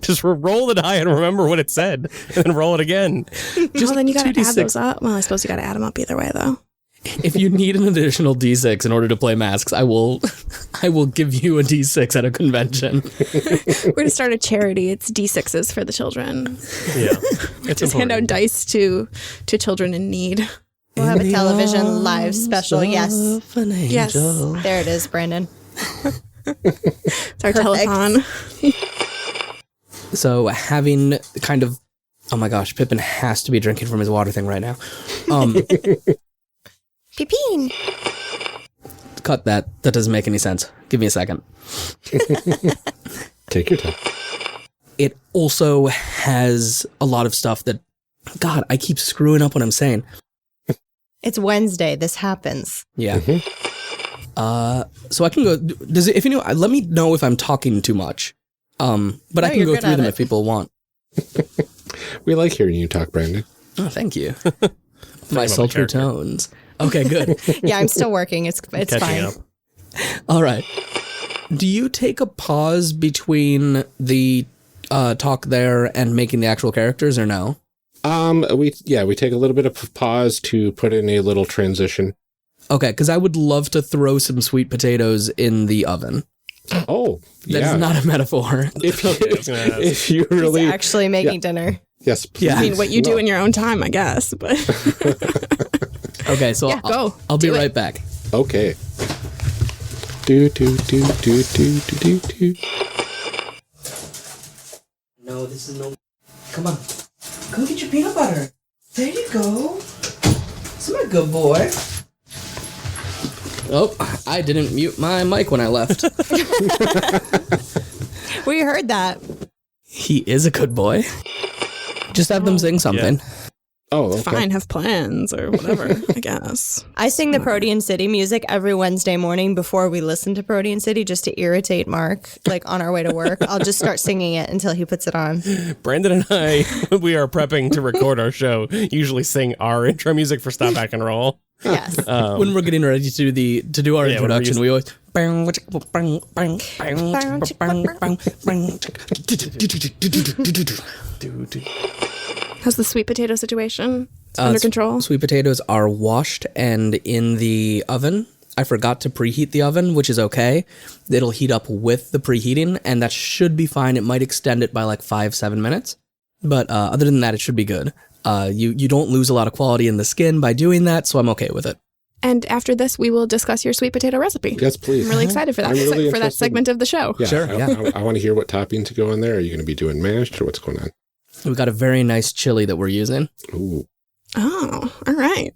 S5: Just roll the die and remember what it said, and then roll it again.
S3: Well, then you got to add
S6: 2d6.
S3: those up. Well, I suppose you got to add them up either way, though.
S6: if you need an additional D6 in order to play masks, I will give you a D6 at a convention.
S3: We're going to start a charity. It's D6s for the children.
S5: Yeah. It's
S3: Just hand out
S5: important.
S3: dice to children in need.
S4: We'll have a television live special. Yes.
S3: Yes.
S4: There it is, Brandon.
S3: It's our
S4: Perfect.
S3: telethon.
S6: So having kind of, oh my gosh, Pippin has to be drinking from his water thing right now.
S4: Pipin.
S6: cut that. That doesn't make any sense. Give me a second.
S1: Take your time.
S6: It also has a lot of stuff that, God, I keep screwing up what I'm saying.
S7: It's Wednesday. This happens.
S6: Yeah. So I can go. Does it? If you know, let me know if I'm talking too much. But I can go through them if people want.
S1: We like hearing you talk, Brandon.
S6: Oh, thank you. My sultry tones. Okay, good.
S7: Yeah, I'm still working. It's
S5: Catching
S7: fine.
S5: up.
S6: All right. Do you take a pause between the talk there and making the actual characters, or no?
S1: We take a little bit of pause to put in a little transition.
S6: Okay, because I would love to throw some sweet potatoes in the oven.
S1: Oh, yeah.
S6: That is not a metaphor.
S1: If you really
S7: He's actually making dinner.
S1: yes, please.
S6: Yeah.
S3: I mean, what you do in your own time, I guess. But
S6: Okay, so
S3: Yeah, go.
S6: I'll be
S3: Do it.
S6: right back.
S1: Okay. Do.
S6: No, this is no. Come on. Go get your peanut butter. There you go. This is my good boy. Oh, I didn't mute my mic when I left.
S7: We heard that.
S6: He is a good boy. Just have them sing something.
S1: Oh, okay.
S3: fine, have plans or whatever, I guess.
S7: I sing the Protean City music every Wednesday morning before we listen to Protean City just to irritate Mark, like on our way to work. I'll just start singing it until he puts it on.
S5: Brandon and I, when we are prepping to record our show, usually sing our intro music for Stop, Back, and Roll.
S7: Yes.
S6: When we're getting ready to do our
S5: Yeah, when we're
S6: introduction, we always.
S3: How's the sweet potato situation? It's under control?
S6: Sweet potatoes are washed and in the oven. I forgot to preheat the oven, which is okay. It'll heat up with the preheating, and that should be fine. It might extend it by like 5-7 minutes, but other than that, it should be good. You don't lose a lot of quality in the skin by doing that, so I'm okay with it.
S3: And after this, we will discuss your sweet potato recipe.
S1: Yes, please.
S3: I'm really excited for that,
S1: I'm really
S3: for that
S1: interested.
S3: segment of the show.
S1: Yeah,
S6: Sure,
S1: I want to hear what toppings go in there. Are you going to be doing mashed or what's going on?
S6: We've got a very nice chili that we're using.
S1: Ooh.
S3: Oh, all right.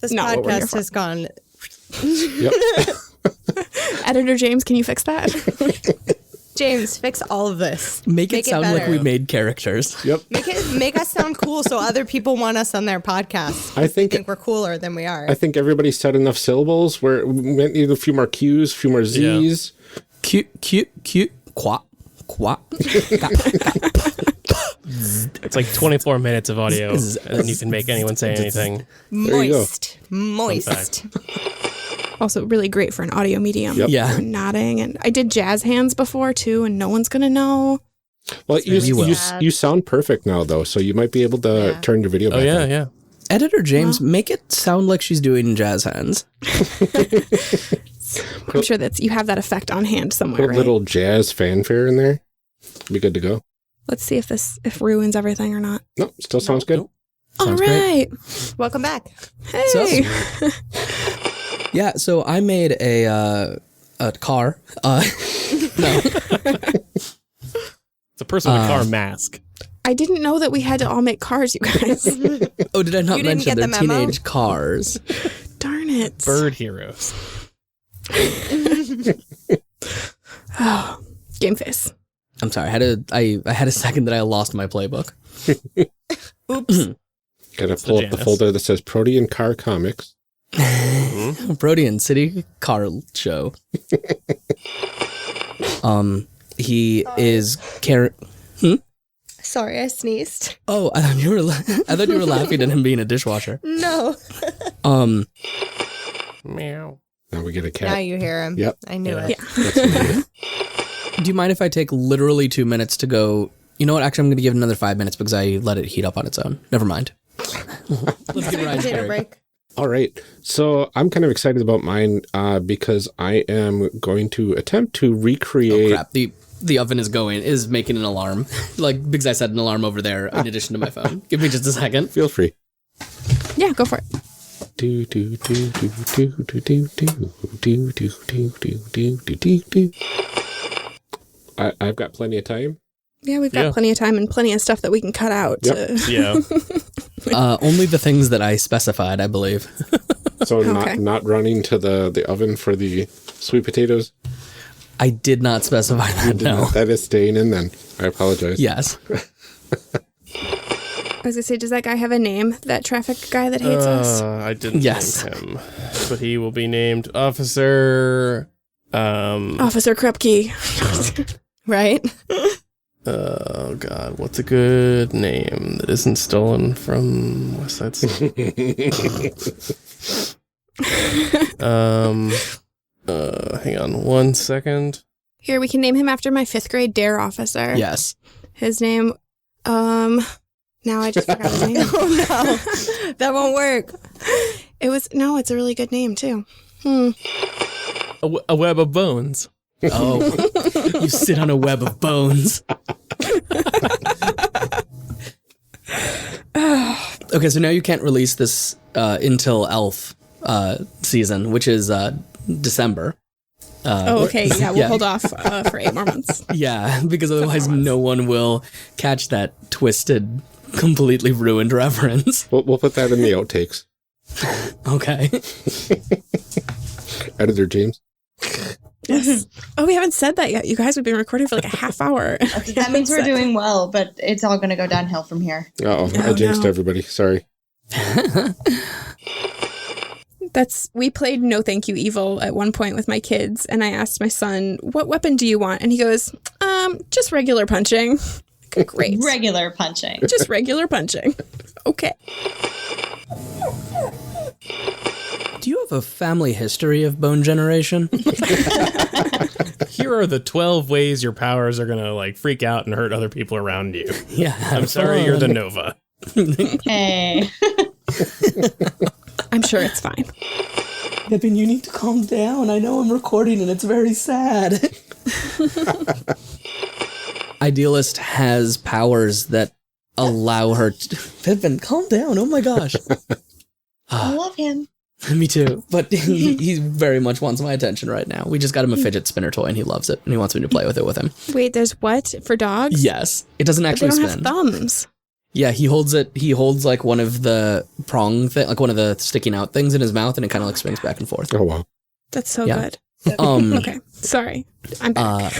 S7: This
S3: Not what we're here
S7: podcast
S3: for.
S7: has gone.
S1: Yep.
S3: Editor James, can you fix that?
S7: James, fix all of this.
S6: Make it sound like
S7: better.
S6: we made characters.
S1: Yep.
S7: Make us sound cool so other people want us on their podcast.
S1: I think
S7: Think we're cooler than we are.
S1: I think everybody said enough syllables where we might need a few more Q's, a few more Z's.
S6: Cute, quap, quap.
S5: It's like 24 minutes of audio, and you can make anyone say anything.
S1: There you go.
S7: Moist.
S3: Also, really great for an audio medium.
S1: Yep.
S6: Yeah.
S3: For nodding. And I did jazz hands before, too, and no one's going to know.
S1: Well,
S6: will.
S1: you sound perfect now, though, so you might be able to turn your video back
S5: Oh, yeah,
S1: on.
S5: yeah.
S6: Editor James, make it sound like she's doing jazz hands.
S3: I'm sure that you have that effect on hand somewhere,
S1: Put a
S3: right?
S1: little jazz fanfare in there. Be good to go.
S3: Let's see if ruins everything or not.
S1: No, still sounds good.
S3: All
S6: Sounds
S3: right.
S7: Welcome back.
S3: Hey.
S6: Yeah, so I made a car. No.
S5: It's a person with a car mask.
S3: I didn't know that we had to all make cars, you guys.
S6: Oh, did I not
S7: You didn't
S6: mention
S7: get
S6: they're
S7: the memo?
S6: teenage cars?
S3: Darn it.
S5: Bird heroes.
S3: Oh, game face.
S6: I'm sorry, I had a second that I lost my playbook.
S7: Oops.
S1: Gotta pull up the
S5: Janice.
S1: folder that says Protean Car Comics.
S6: Protean City Car Show. He is
S7: Sorry, I sneezed.
S6: Oh, I thought you were laughing at him being a dishwasher.
S7: No.
S5: Meow.
S1: Now we get a
S7: Now
S1: cat.
S7: you hear him.
S1: Yep.
S7: I knew
S5: Yeah.
S7: it.
S3: Yeah.
S6: Do you mind if I take literally 2 minutes to go? You know what? Actually, I'm going to give it another 5 minutes because I let it heat up on its own. Never mind. Let's get Ryan's
S7: Potato
S6: character.
S7: break.
S1: All right. So I'm kind of excited about mine because I am going to attempt to
S6: Oh
S1: recreate.
S6: crap! The oven is making an alarm. Like because I set an alarm over there in addition to my phone. Give me just a second.
S1: Feel free.
S3: Yeah, go for it.
S1: Do do do do do do do do do do do do do. I've got plenty of time.
S3: Yeah, we've got plenty of time and plenty of stuff that we can cut out.
S1: Yep.
S5: Yeah.
S6: Only the things that I specified, I believe.
S1: So
S3: Okay.
S1: not running to the oven for the sweet potatoes?
S6: I did not specify that, no.
S1: That is staying in then. I apologize.
S6: Yes.
S3: I was gonna say, does that guy have a name? That traffic guy that hates us?
S5: I didn't
S6: Yes.
S5: name him, but he will be named Officer.
S3: Officer Krupke.
S7: Right?
S5: Oh God, what's a good name that isn't stolen from West Side Story? Hang on 1 second.
S3: Here, we can name him after my 5th grade dare officer.
S6: Yes.
S3: His name, now I just forgot his name.
S7: Oh no, that won't work.
S3: It's a really good name too.
S5: A web of bones.
S6: Oh, you sit on a web of bones. Okay, so now you can't release this until Elf season, which is December.
S3: Okay, yeah, we'll
S6: yeah.
S3: hold off for 8 more months.
S6: Yeah, because otherwise no one will catch that twisted, completely ruined reference.
S1: We'll put that in the outtakes.
S6: Okay.
S1: Editor James.
S3: Yes. Oh, we haven't said that yet. You guys have been recording for like a half hour.
S4: That means we're doing well, but it's all going to go downhill from here.
S1: I jinxed everybody. Sorry.
S3: We played No Thank You Evil at one point with my kids, and I asked my son, what weapon do you want? And he goes, just regular punching. Great.
S4: Regular punching.
S3: Just regular punching. Okay.
S6: Do you have a family history of bone generation?
S5: Here are the 12 ways your powers are gonna like freak out and hurt other people around you.
S6: Yeah.
S5: I'm sorry, you're the Nova.
S4: Hey.
S3: I'm sure it's fine.
S6: Pippin, you need to calm down. I know I'm recording and it's very sad. Idealist has powers that allow her to... Pippin, calm down. Oh my gosh.
S4: I love him.
S6: Me too. But he very much wants my attention right now. We just got him a fidget spinner toy and he loves it. And he wants me to play with it with him.
S3: Wait, there's what? For dogs?
S6: Yes. It doesn't
S3: But they
S6: actually
S3: don't
S6: spin.
S3: have thumbs.
S6: Yeah, he holds it. He holds like one of the prong thing, like one of the sticking out things in his mouth, and it kind of like swings back and forth.
S1: Oh, wow.
S3: That's so
S6: Yeah.
S3: good.
S6: Okay.
S3: Sorry. I'm back.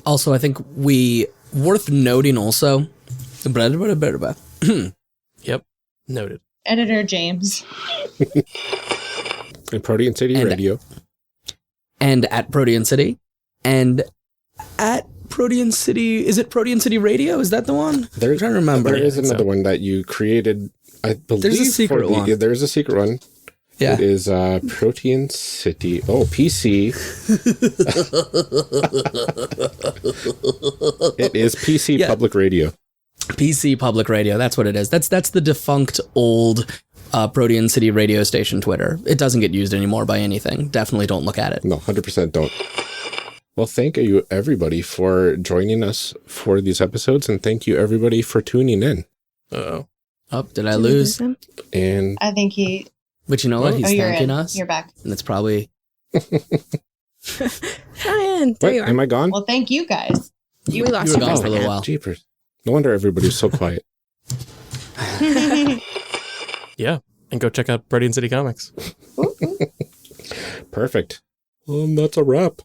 S6: Also, I think worth noting also.
S5: Yep, noted.
S4: Editor James.
S1: And Protean City Radio.
S6: And at Protean City. And at Protean City, is it Protean City Radio? Is that the one? I'm trying to remember.
S1: There is another one that you created, I believe.
S6: There's a secret one.
S1: There's a secret one.
S6: Yeah.
S1: It is Protean City. Oh, PC. It is PC
S6: Yeah.
S1: Public Radio.
S6: PC Public Radio. That's what it is. That's the defunct old Protean City radio station Twitter. It doesn't get used anymore by anything. Definitely don't look at it.
S1: No, 100% don't. Well, thank you, everybody, for joining us for these episodes, and thank you, everybody, for tuning in.
S5: Uh-oh.
S6: Oh, did I lose?
S3: Him?
S1: And
S4: I think he...
S6: But you know what? He's
S4: you're
S6: thanking
S4: in.
S6: us.
S4: You're back.
S6: And it's probably...
S3: Ryan, there
S1: what?
S3: you are.
S1: Am I gone?
S4: Well, thank you guys.
S3: We lost
S6: You were
S3: you
S6: gone
S3: for
S6: for a little while.
S1: Jeepers. No wonder everybody's so quiet.
S5: Yeah, and go check out Protean City Comics.
S1: Perfect. That's a wrap.